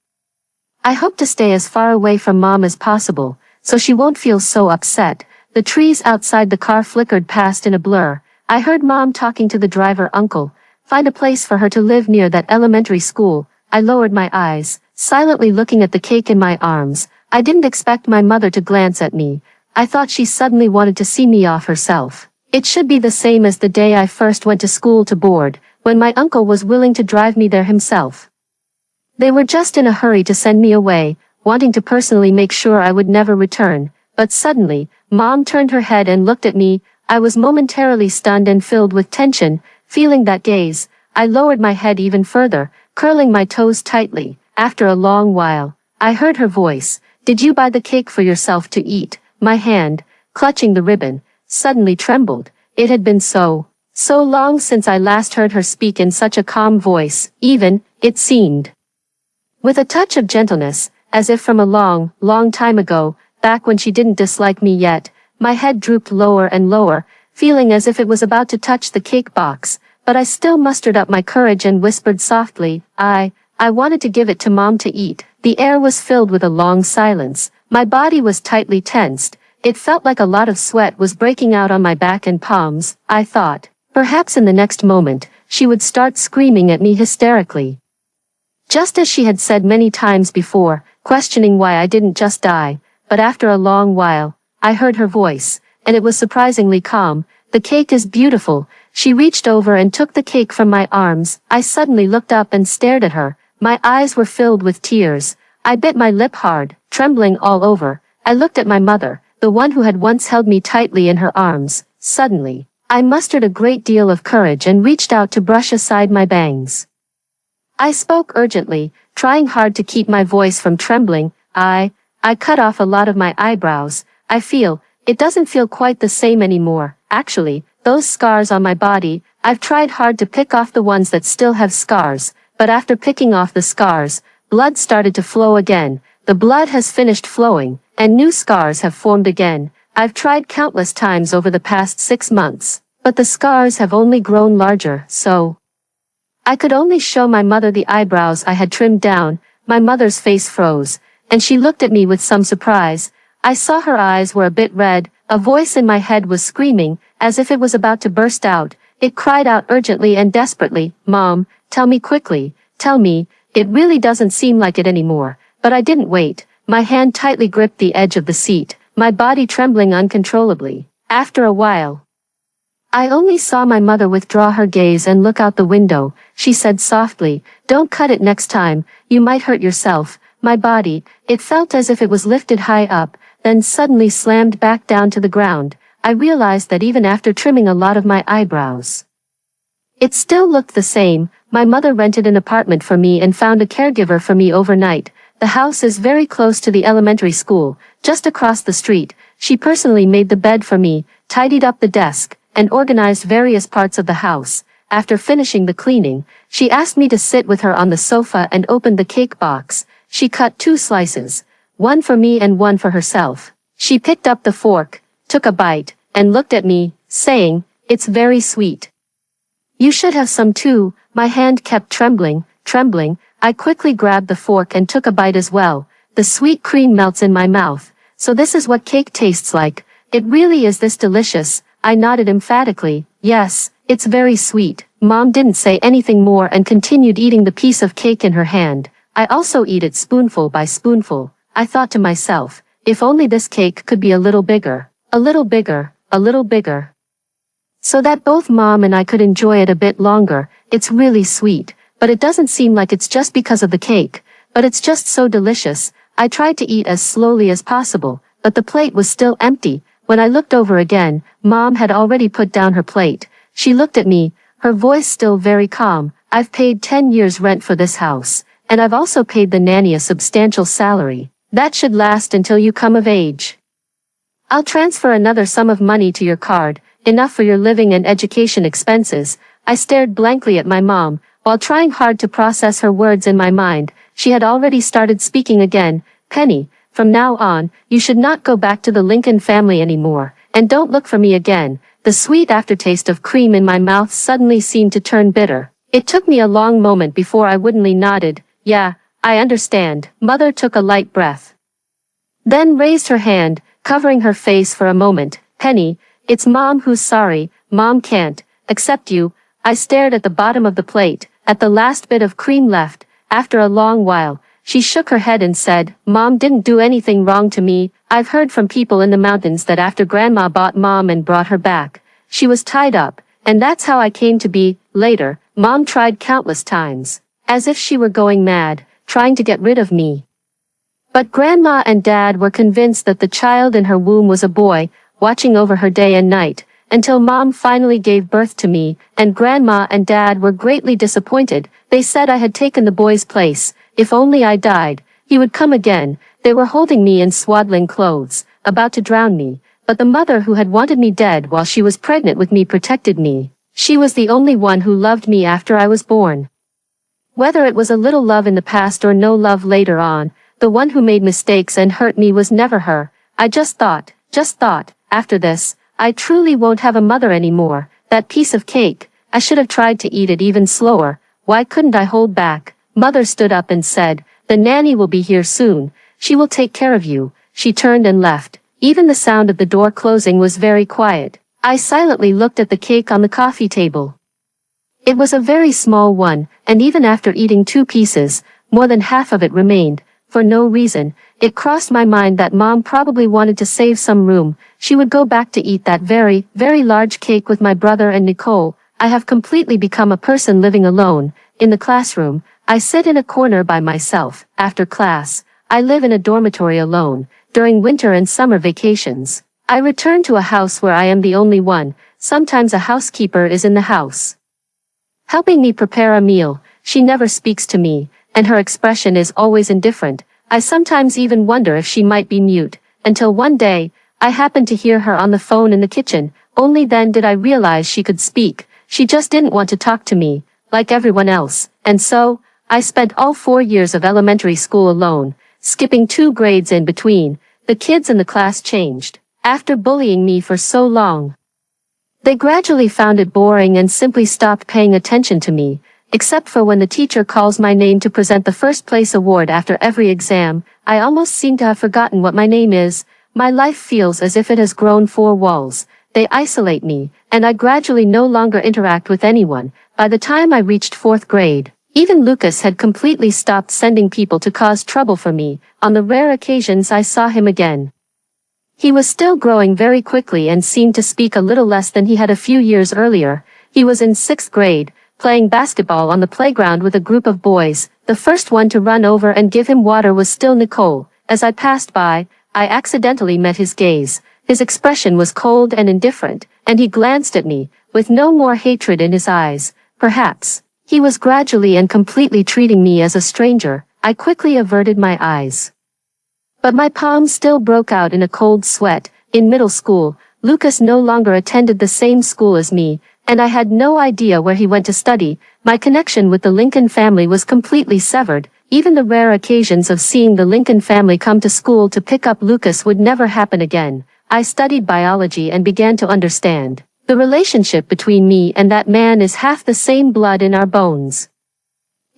I hope to stay as far away from Mom as possible, so she won't feel so upset. The trees outside the car flickered past in a blur. I heard Mom talking to the driver. Uncle, find a place for her to live near that elementary school. I lowered my eyes, silently looking at the cake in my arms. I didn't expect my mother to glance at me. I thought she suddenly wanted to see me off herself. It should be the same as the day I first went to school to board, when my uncle was willing to drive me there himself. They were just in a hurry to send me away, wanting to personally make sure I would never return. But suddenly, Mom turned her head and looked at me. I was momentarily stunned and filled with tension. Feeling that gaze, I lowered my head even further, curling my toes tightly. After a long while, I heard her voice. Did you buy the cake for yourself to eat? My hand, clutching the ribbon, suddenly trembled. It had been so long since I last heard her speak in such a calm voice, even, it seemed. With a touch of gentleness, as if from a long, long time ago, back when she didn't dislike me yet, my head drooped lower and lower, feeling as if it was about to touch the cake box, but I still mustered up my courage and whispered softly, I wanted to give it to Mom to eat. The air was filled with a long silence. My body was tightly tensed. It felt like a lot of sweat was breaking out on my back and palms. I thought, perhaps in the next moment, she would start screaming at me hysterically. Just as she had said many times before, questioning why I didn't just die. But after a long while, I heard her voice, and it was surprisingly calm. The cake is beautiful. She reached over and took the cake from my arms. I suddenly looked up and stared at her. My eyes were filled with tears. I bit my lip hard, trembling all over. I looked at my mother, the one who had once held me tightly in her arms. Suddenly, I mustered a great deal of courage and reached out to brush aside my bangs. I spoke urgently, trying hard to keep my voice from trembling. I cut off a lot of my eyebrows. It doesn't feel quite the same anymore. Actually, those scars on my body, I've tried hard to pick off the ones that still have scars, but after picking off the scars, blood started to flow again. The blood has finished flowing, and new scars have formed again. I've tried countless times over the past 6 months, but the scars have only grown larger, so I could only show my mother the eyebrows I had trimmed down. My mother's face froze, and she looked at me with some surprise. I saw her eyes were a bit red. A voice in my head was screaming, as if it was about to burst out. It cried out urgently and desperately, Mom, tell me quickly, tell me. It really doesn't seem like it anymore. But I didn't wait. my hand tightly gripped the edge of the seat, my body trembling uncontrollably. After a while, I only saw my mother withdraw her gaze and look out the window. She said softly, "Don't cut it next time, you might hurt yourself." My body, it felt as if it was lifted high up, then suddenly slammed back down to the ground. I realized that even after trimming a lot of my eyebrows, it still looked the same. My mother rented an apartment for me and found a caregiver for me overnight. The house is very close to the elementary school, just across the street. She personally made the bed for me, tidied up the desk, and organized various parts of the house. After finishing the cleaning, she asked me to sit with her on the sofa and opened the cake box. She cut 2 slices, one for me and one for herself. She picked up the fork, took a bite, and looked at me, saying, "It's very sweet. You should have some too." My hand kept trembling. I quickly grabbed the fork and took a bite as well. The sweet cream melts in my mouth. So this is what cake tastes like. It really is this delicious. I nodded emphatically. Yes, it's very sweet. Mom didn't say anything more and continued eating the piece of cake in her hand. I also eat it spoonful by spoonful. I thought to myself, if only this cake could be a little bigger. A little bigger, a little bigger. So that both Mom and I could enjoy it a bit longer. It's really sweet, but it doesn't seem like it's just because of the cake. But it's just so delicious. I tried to eat as slowly as possible, but the plate was still empty. When I looked over again, Mom had already put down her plate. She looked at me, her voice still very calm. "I've paid 10 years rent for this house, and I've also paid the nanny a substantial salary. That should last until you come of age. I'll transfer another sum of money to your card, enough for your living and education expenses." I stared blankly at my mom, while trying hard to process her words in my mind. She had already started speaking again. "Penny, from now on, you should not go back to the Lincoln family anymore, and don't look for me again." The sweet aftertaste of cream in my mouth suddenly seemed to turn bitter. It took me a long moment before I woodenly nodded. "Yeah, I understand." Mother took a light breath, then raised her hand, covering her face for a moment. "Penny, it's Mom who's sorry. Mom can't accept you." I stared at the bottom of the plate, at the last bit of cream left. After a long while, she shook her head and said, "Mom didn't do anything wrong to me. I've heard from people in the mountains that after Grandma bought Mom and brought her back, she was tied up, and that's how I came to be." Later, Mom tried countless times, as if she were going mad, trying to get rid of me. But Grandma and Dad were convinced that the child in her womb was a boy, watching over her day and night, until Mom finally gave birth to me, and Grandma and Dad were greatly disappointed. They said I had taken the boy's place. If only I died, he would come again. They were holding me in swaddling clothes, about to drown me, but the mother who had wanted me dead while she was pregnant with me protected me. She was the only one who loved me after I was born. Whether it was a little love in the past or no love later on, the one who made mistakes and hurt me was never her. I just thought, after this, I truly won't have a mother anymore. That piece of cake, I should have tried to eat it even slower. Why couldn't I hold back? Mother stood up and said, "The nanny will be here soon. She will take care of you." She turned and left. Even the sound of the door closing was very quiet. I silently looked at the cake on the coffee table. It was a very small one, and even after eating 2 pieces, more than half of it remained. For no reason, it crossed my mind that Mom probably wanted to save some room. She would go back to eat that very, very large cake with my brother and Nicole. I have completely become a person living alone. In the classroom, I sit in a corner by myself. After class, I live in a dormitory alone. During winter and summer vacations, I return to a house where I am the only one. Sometimes a housekeeper is in the house, helping me prepare a meal. She never speaks to me, and her expression is always indifferent. I sometimes even wonder if she might be mute, until one day, I happened to hear her on the phone in the kitchen. Only then did I realize she could speak. She just didn't want to talk to me, like everyone else. And so, I spent all 4 years of elementary school alone, skipping 2 grades in between. The kids in the class changed. After bullying me for so long, they gradually found it boring and simply stopped paying attention to me, except for when the teacher calls my name to present the first place award after every exam. I almost seem to have forgotten what my name is. My life feels as if it has grown 4 walls. They isolate me, and I gradually no longer interact with anyone. By the time I reached 4th grade, Even Lucas had completely stopped sending people to cause trouble for me, on the rare occasions I saw him again. He was still growing very quickly and seemed to speak a little less than he had a few years earlier. He was in 6th grade, playing basketball on the playground with a group of boys. The first one to run over and give him water was still Nicole. As I passed by, I accidentally met his gaze. His expression was cold and indifferent, and he glanced at me, with no more hatred in his eyes. Perhaps he was gradually and completely treating me as a stranger. I quickly averted my eyes. But my palms still broke out in a cold sweat. In middle school, Lucas no longer attended the same school as me, and I had no idea where he went to study. My connection with the Lincoln family was completely severed. Even the rare occasions of seeing the Lincoln family come to school to pick up Lucas would never happen again. I studied biology and began to understand. The relationship between me and that man is half the same blood in our bones.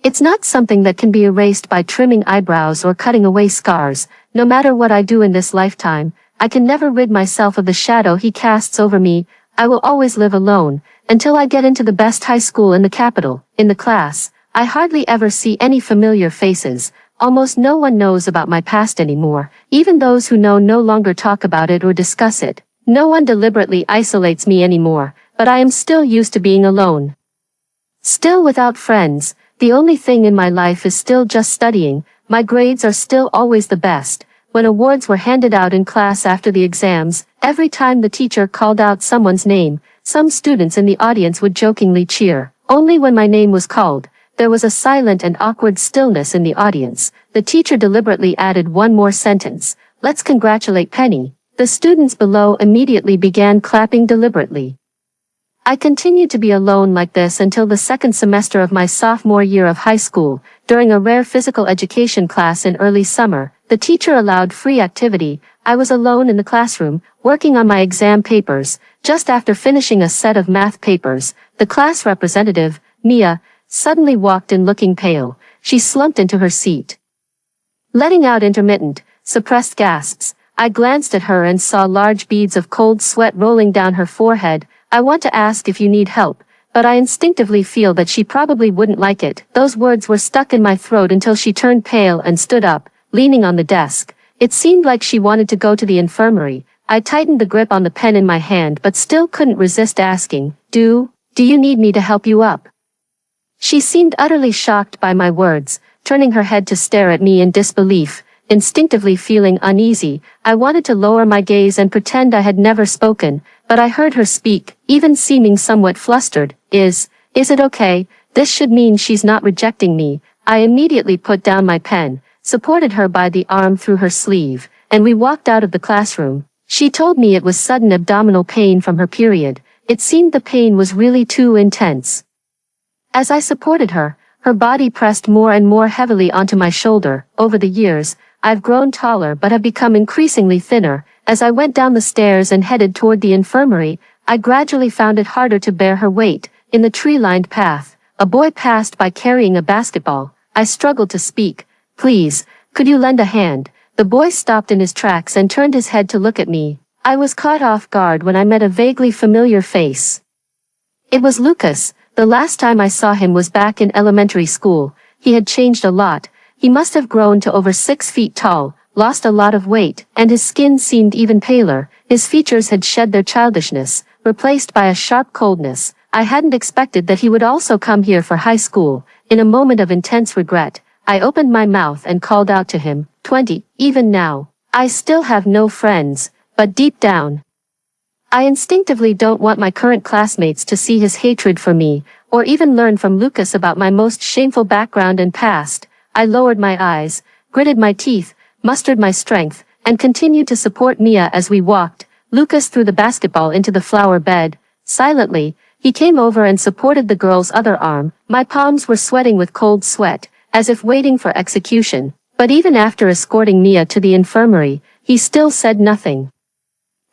It's not something that can be erased by trimming eyebrows or cutting away scars. No matter what I do in this lifetime, I can never rid myself of the shadow he casts over me. I will always live alone, until I get into the best high school in the capital. In the class, I hardly ever see any familiar faces. Almost no one knows about my past anymore. Even those who know no longer talk about it or discuss it. No one deliberately isolates me anymore, but I am still used to being alone. Still without friends. The only thing in my life is still just studying. My grades are still always the best. When awards were handed out in class after the exams, every time the teacher called out someone's name, some students in the audience would jokingly cheer. Only when my name was called, there was a silent and awkward stillness in the audience. The teacher deliberately added one more sentence. "Let's congratulate Penny." The students below immediately began clapping deliberately. I continued to be alone like this until the second semester of my sophomore year of high school. During a rare physical education class in early summer, the teacher allowed free activity. I was alone in the classroom, working on my exam papers. Just after finishing a set of math papers, the class representative, Mia, suddenly walked in looking pale. She slumped into her seat, letting out intermittent, suppressed gasps. I glanced at her and saw large beads of cold sweat rolling down her forehead. "I want to ask if you need help, but I instinctively feel that she probably wouldn't like it." Those words were stuck in my throat until she turned pale and stood up, leaning on the desk. It seemed like she wanted to go to the infirmary. I tightened the grip on the pen in my hand but still couldn't resist asking, Do you need me to help you up?" She seemed utterly shocked by my words, turning her head to stare at me in disbelief. Instinctively feeling uneasy, I wanted to lower my gaze and pretend I had never spoken, but I heard her speak, even seeming somewhat flustered. Is it okay? This should mean she's not rejecting me." I immediately put down my pen, supported her by the arm through her sleeve, and we walked out of the classroom. She told me it was sudden abdominal pain from her period. It seemed the pain was really too intense. As I supported her, her body pressed more and more heavily onto my shoulder. Over the years, I've grown taller but have become increasingly thinner. As I went down the stairs and headed toward the infirmary, I gradually found it harder to bear her weight. In the tree-lined path, a boy passed by carrying a basketball. I struggled to speak. "Please, could you lend a hand?" The boy stopped in his tracks and turned his head to look at me. I was caught off guard when I met a vaguely familiar face. It was Lucas. The last time I saw him was back in elementary school. He had changed a lot. He must have grown to over 6 feet tall, lost a lot of weight, and his skin seemed even paler. His features had shed their childishness, replaced by a sharp coldness. I hadn't expected that he would also come here for high school. In a moment of intense regret, I opened my mouth and called out to him, 20. Even now, I still have no friends, but deep down, I instinctively don't want my current classmates to see his hatred for me, or even learn from Lucas about my most shameful background and past. I lowered my eyes, gritted my teeth, mustered my strength, and continued to support Mia as we walked. Lucas threw the basketball into the flower bed. Silently, he came over and supported the girl's other arm. My palms were sweating with cold sweat, as if waiting for execution. But even after escorting Mia to the infirmary, he still said nothing.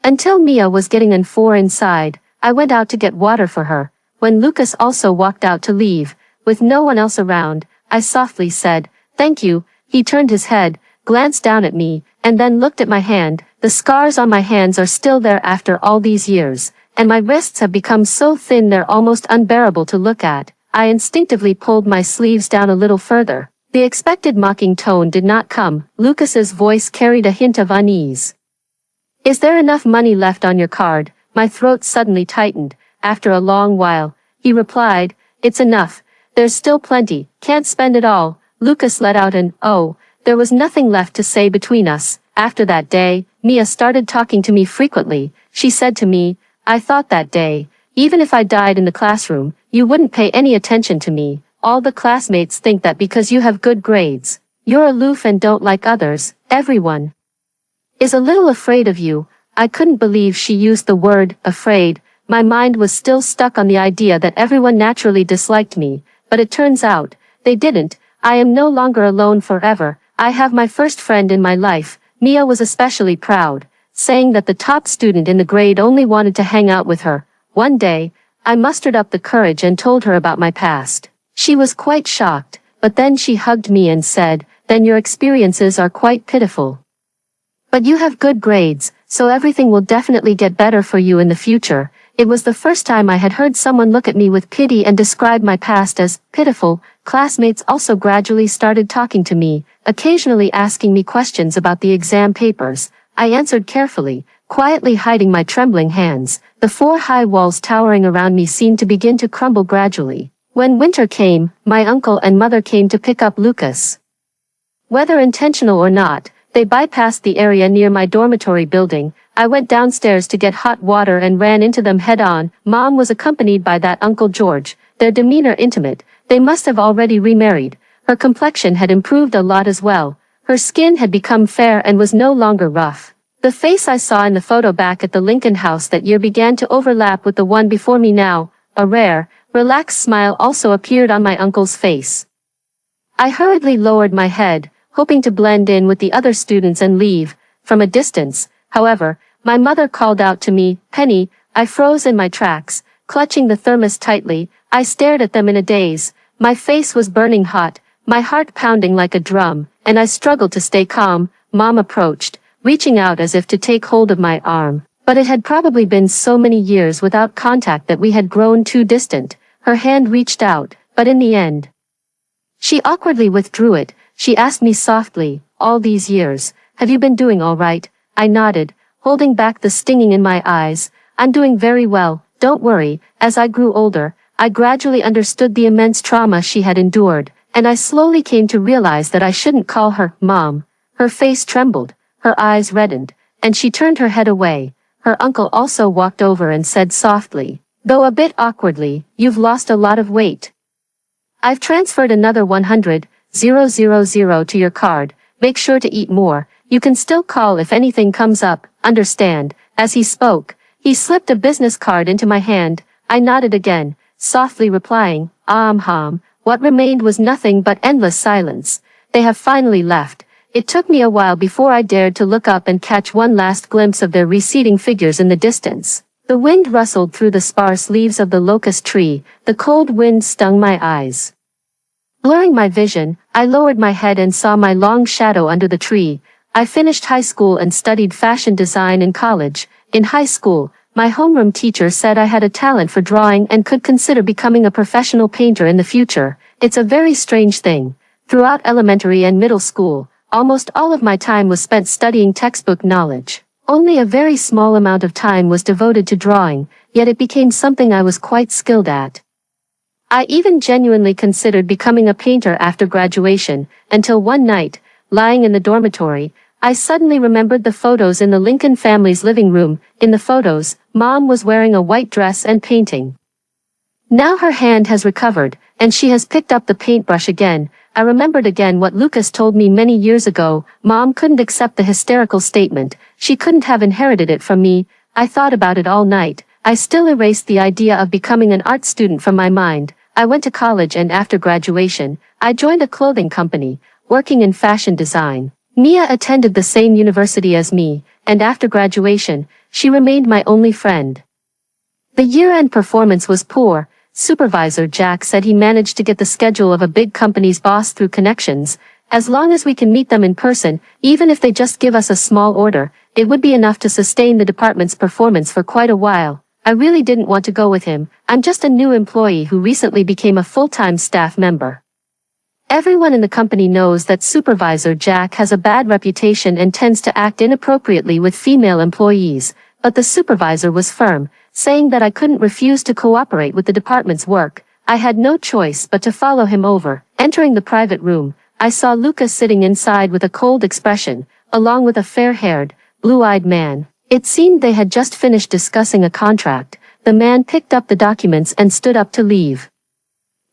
Until Mia was getting an 4 inside, I went out to get water for her. When Lucas also walked out to leave, with no one else around, I softly said, "Thank you." He turned his head, glanced down at me, and then looked at my hand. The scars on my hands are still there after all these years, and my wrists have become so thin they're almost unbearable to look at. I instinctively pulled my sleeves down a little further. The expected mocking tone did not come. Lucas's voice carried a hint of unease. Is there enough money left on your card? My throat suddenly tightened. After a long while, he replied, it's enough. There's still plenty. Can't spend it all. Lucas let out an, oh. There was nothing left to say between us. After that day, Mia started talking to me frequently. She said to me, I thought that day, even if I died in the classroom, you wouldn't pay any attention to me. All the classmates think that because you have good grades, you're aloof and don't like others. Everyone is a little afraid of you. I couldn't believe she used the word, afraid. My mind was still stuck on the idea that everyone naturally disliked me, but it turns out, they didn't. I am no longer alone forever. I have my first friend in my life. Mia was especially proud, saying that the top student in the grade only wanted to hang out with her. One day, I mustered up the courage and told her about my past. She was quite shocked, but then she hugged me and said, then your experiences are quite pitiful. But you have good grades, so everything will definitely get better for you in the future. It was the first time I had heard someone look at me with pity and describe my past as pitiful. Classmates also gradually started talking to me, occasionally asking me questions about the exam papers. I answered carefully, quietly hiding my trembling hands. The four high walls towering around me seemed to begin to crumble gradually. When winter came, my uncle and mother came to pick up Lucas. Whether intentional or not, they bypassed the area near my dormitory building. I went downstairs to get hot water and ran into them head-on. Mom was accompanied by that Uncle George, their demeanor intimate. They must have already remarried. Her complexion had improved a lot as well. Her skin had become fair and was no longer rough. The face I saw in the photo back at the Lincoln house that year began to overlap with the one before me now. A rare, relaxed smile also appeared on my uncle's face. I hurriedly lowered my head, hoping to blend in with the other students and leave. From a distance, however, my mother called out to me, Penny. I froze in my tracks, clutching the thermos tightly. I stared at them in a daze. My face was burning hot, my heart pounding like a drum, and I struggled to stay calm. Mom approached, reaching out as if to take hold of my arm, but it had probably been so many years without contact that we had grown too distant. Her hand reached out, but in the end, she awkwardly withdrew it. She asked me softly, all these years, have you been doing all right? I nodded, holding back the stinging in my eyes. I'm doing very well, don't worry. As I grew older, I gradually understood the immense trauma she had endured, and I slowly came to realize that I shouldn't call her Mom. Her face trembled, her eyes reddened, and she turned her head away. Her uncle also walked over and said softly, though a bit awkwardly, you've lost a lot of weight. I've transferred another 100,000 to your card. Make sure to eat more. You can still call if anything comes up, understand? As he spoke, he slipped a business card into my hand. I nodded again, softly replying, What remained was nothing but endless silence. They have finally left. It took me a while before I dared to look up and catch one last glimpse of their receding figures in the distance. The wind rustled through the sparse leaves of the locust tree. The cold wind stung my eyes, blurring my vision. I lowered my head and saw my long shadow under the tree. I finished high school and studied fashion design in college. In high school, my homeroom teacher said I had a talent for drawing and could consider becoming a professional painter in the future. It's a very strange thing. Throughout elementary and middle school, almost all of my time was spent studying textbook knowledge. Only a very small amount of time was devoted to drawing, yet it became something I was quite skilled at. I even genuinely considered becoming a painter after graduation, until one night, lying in the dormitory, I suddenly remembered the photos in the Lincoln family's living room. In the photos, Mom was wearing a white dress and painting. Now her hand has recovered, and she has picked up the paintbrush again. I remembered again what Lucas told me many years ago. Mom couldn't accept the hysterical statement. She couldn't have inherited it from me. I thought about it all night. I still erased the idea of becoming an art student from my mind. I went to college, and after graduation, I joined a clothing company, working in fashion design. Mia attended the same university as me, and after graduation, she remained my only friend. The year-end performance was poor. Supervisor Jack said he managed to get the schedule of a big company's boss through connections. As long as we can meet them in person, even if they just give us a small order, it would be enough to sustain the department's performance for quite a while. I really didn't want to go with him. I'm just a new employee who recently became a full-time staff member. Everyone in the company knows that Supervisor Jack has a bad reputation and tends to act inappropriately with female employees, but the supervisor was firm, saying that I couldn't refuse to cooperate with the department's work. I had no choice but to follow him over. Entering the private room, I saw Lucas sitting inside with a cold expression, along with a fair-haired, blue-eyed man. It seemed they had just finished discussing a contract. The man picked up the documents and stood up to leave.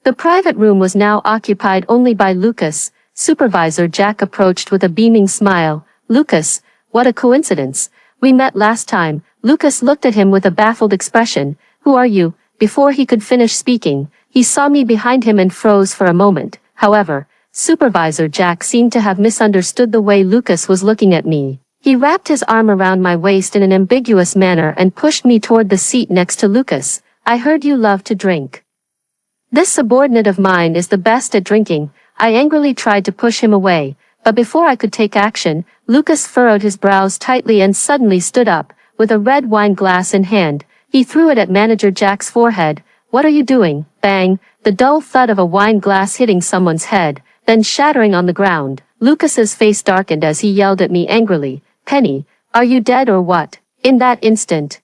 The private room was now occupied only by Lucas. Supervisor Jack approached with a beaming smile. "Lucas, what a coincidence. We met last time." Lucas looked at him with a baffled expression. "Who are you?" Before he could finish speaking, he saw me behind him and froze for a moment. However, Supervisor Jack seemed to have misunderstood the way Lucas was looking at me. He wrapped his arm around my waist in an ambiguous manner and pushed me toward the seat next to Lucas. "I heard you love to drink. This subordinate of mine is the best at drinking." I angrily tried to push him away, but before I could take action, Lucas furrowed his brows tightly and suddenly stood up, with a red wine glass in hand. He threw it at Manager Jack's forehead. "What are you doing?" Bang! The dull thud of a wine glass hitting someone's head, then shattering on the ground. Lucas's face darkened as he yelled at me angrily. "Penny, are you dead or what?" In that instant,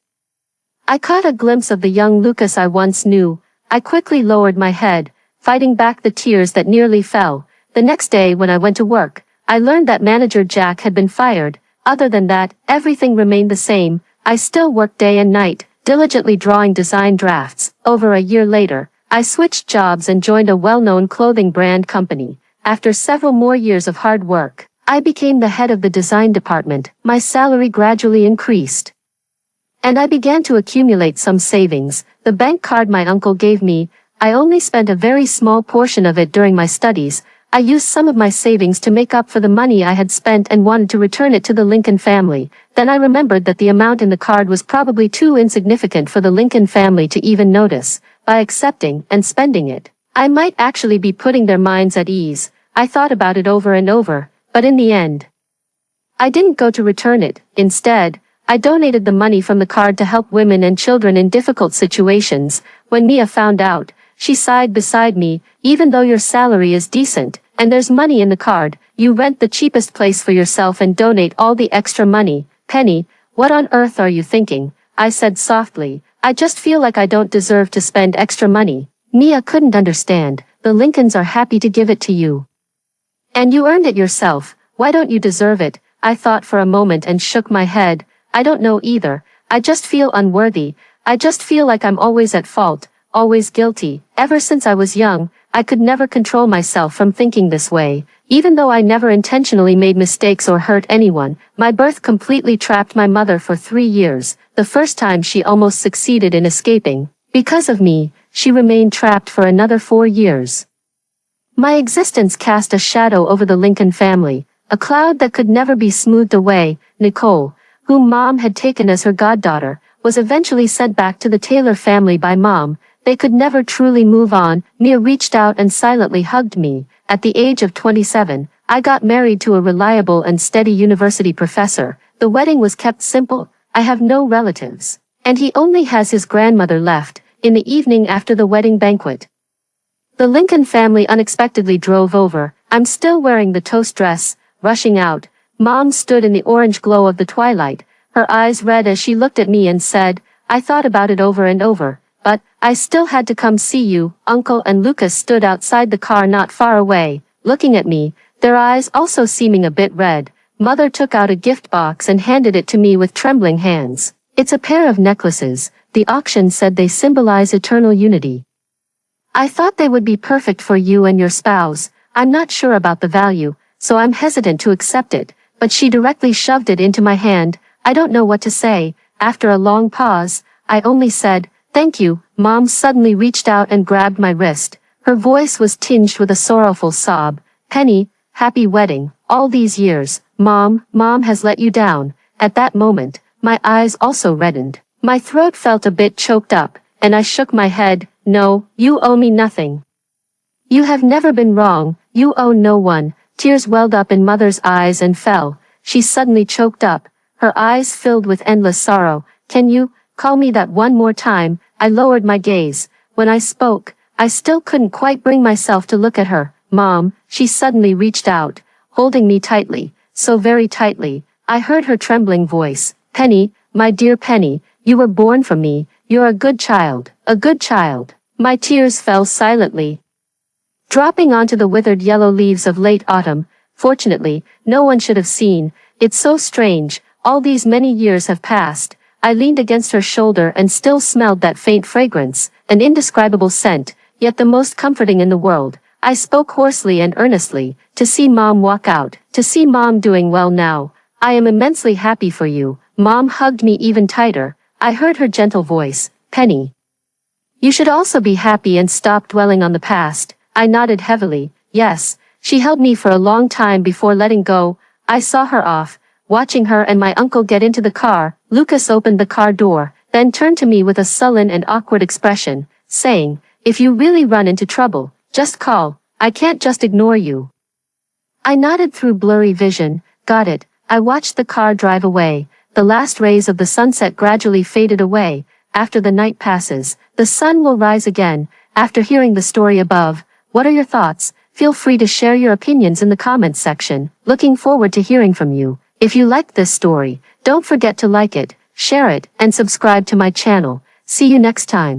I caught a glimpse of the young Lucas I once knew. I quickly lowered my head, fighting back the tears that nearly fell. The next day when I went to work, I learned that Manager Jack had been fired. Other than that, everything remained the same. I still worked day and night, diligently drawing design drafts. Over a year later, I switched jobs and joined a well-known clothing brand company. After several more years of hard work, I became the head of the design department. My salary gradually increased, and I began to accumulate some savings. The bank card my uncle gave me, I only spent a very small portion of it during my studies. I used some of my savings to make up for the money I had spent and wanted to return it to the Lincoln family. Then I remembered that the amount in the card was probably too insignificant for the Lincoln family to even notice. By accepting and spending it, I might actually be putting their minds at ease. I thought about it over and over, but in the end, I didn't go to return it. Instead, I donated the money from the card to help women and children in difficult situations. When Mia found out, she sighed beside me. "Even though your salary is decent, and there's money in the card, you rent the cheapest place for yourself and donate all the extra money." "Penny, what on earth are you thinking?" I said softly. "I just feel like I don't deserve to spend extra money." Mia couldn't understand. "The Lincolns are happy to give it to you, and you earned it yourself. Why don't you deserve it?" I thought for a moment and shook my head. "I don't know either. I just feel unworthy. I just feel like I'm always at fault, always guilty. Ever since I was young, I could never control myself from thinking this way. Even though I never intentionally made mistakes or hurt anyone, my birth completely trapped my mother for 3 years. The first time she almost succeeded in escaping. Because of me, she remained trapped for another 4 years. My existence cast a shadow over the Lincoln family, a cloud that could never be smoothed away. Nicole, whom Mom had taken as her goddaughter, was eventually sent back to the Taylor family by Mom. They could never truly move on. Mia reached out and silently hugged me. At the age of 27, I got married to a reliable and steady university professor. The wedding was kept simple. I have no relatives, and he only has his grandmother left. In the evening after the wedding banquet, the Lincoln family unexpectedly drove over. I'm still wearing the toast dress, rushing out. Mom stood in the orange glow of the twilight, her eyes red as she looked at me and said, "I thought about it over and over, but I still had to come see you." Uncle and Lucas stood outside the car not far away, looking at me, their eyes also seeming a bit red. Mother took out a gift box and handed it to me with trembling hands. "It's a pair of necklaces. The auction said they symbolize eternal unity. I thought they would be perfect for you and your spouse. I'm not sure about the value, so I'm hesitant to accept it." But she directly shoved it into my hand. I don't know what to say. After a long pause, I only said, "Thank you." Mom suddenly reached out and grabbed my wrist. Her voice was tinged with a sorrowful sob. "Penny, happy wedding. All these years, Mom has let you down." At that moment, my eyes also reddened. My throat felt a bit choked up, and I shook my head. "No, you owe me nothing. You have never been wrong. You owe no one." Tears welled up in Mother's eyes and fell. She suddenly choked up, her eyes filled with endless sorrow. "Can you call me that one more time." I lowered my gaze. When I spoke, I still couldn't quite bring myself to look at her. "Mom," she suddenly reached out, holding me tightly, so very tightly. I heard her trembling voice. "Penny, my dear Penny, you were born from me. You're a good child, a good child." My tears fell silently, dropping onto the withered yellow leaves of late autumn. Fortunately, no one should have seen. It's so strange, all these many years have passed. I leaned against her shoulder and still smelled that faint fragrance, an indescribable scent, yet the most comforting in the world. I spoke hoarsely and earnestly. "To see Mom walk out, to see Mom doing well now. I am immensely happy for you." Mom hugged me even tighter. I heard her gentle voice. "Penny, you should also be happy and stop dwelling on the past." I nodded heavily. Yes. She held me for a long time before letting go. I saw her off, watching her and my uncle get into the car. Lucas opened the car door, then turned to me with a sullen and awkward expression, saying, "If you really run into trouble, just call. I can't just ignore you." I nodded through blurry vision. "Got it." I watched the car drive away. The last rays of the sunset gradually faded away. After the night passes, the sun will rise again. After hearing the story above, what are your thoughts? Feel free to share your opinions in the comments section. Looking forward to hearing from you. If you liked this story, don't forget to like it, share it, and subscribe to my channel. See you next time.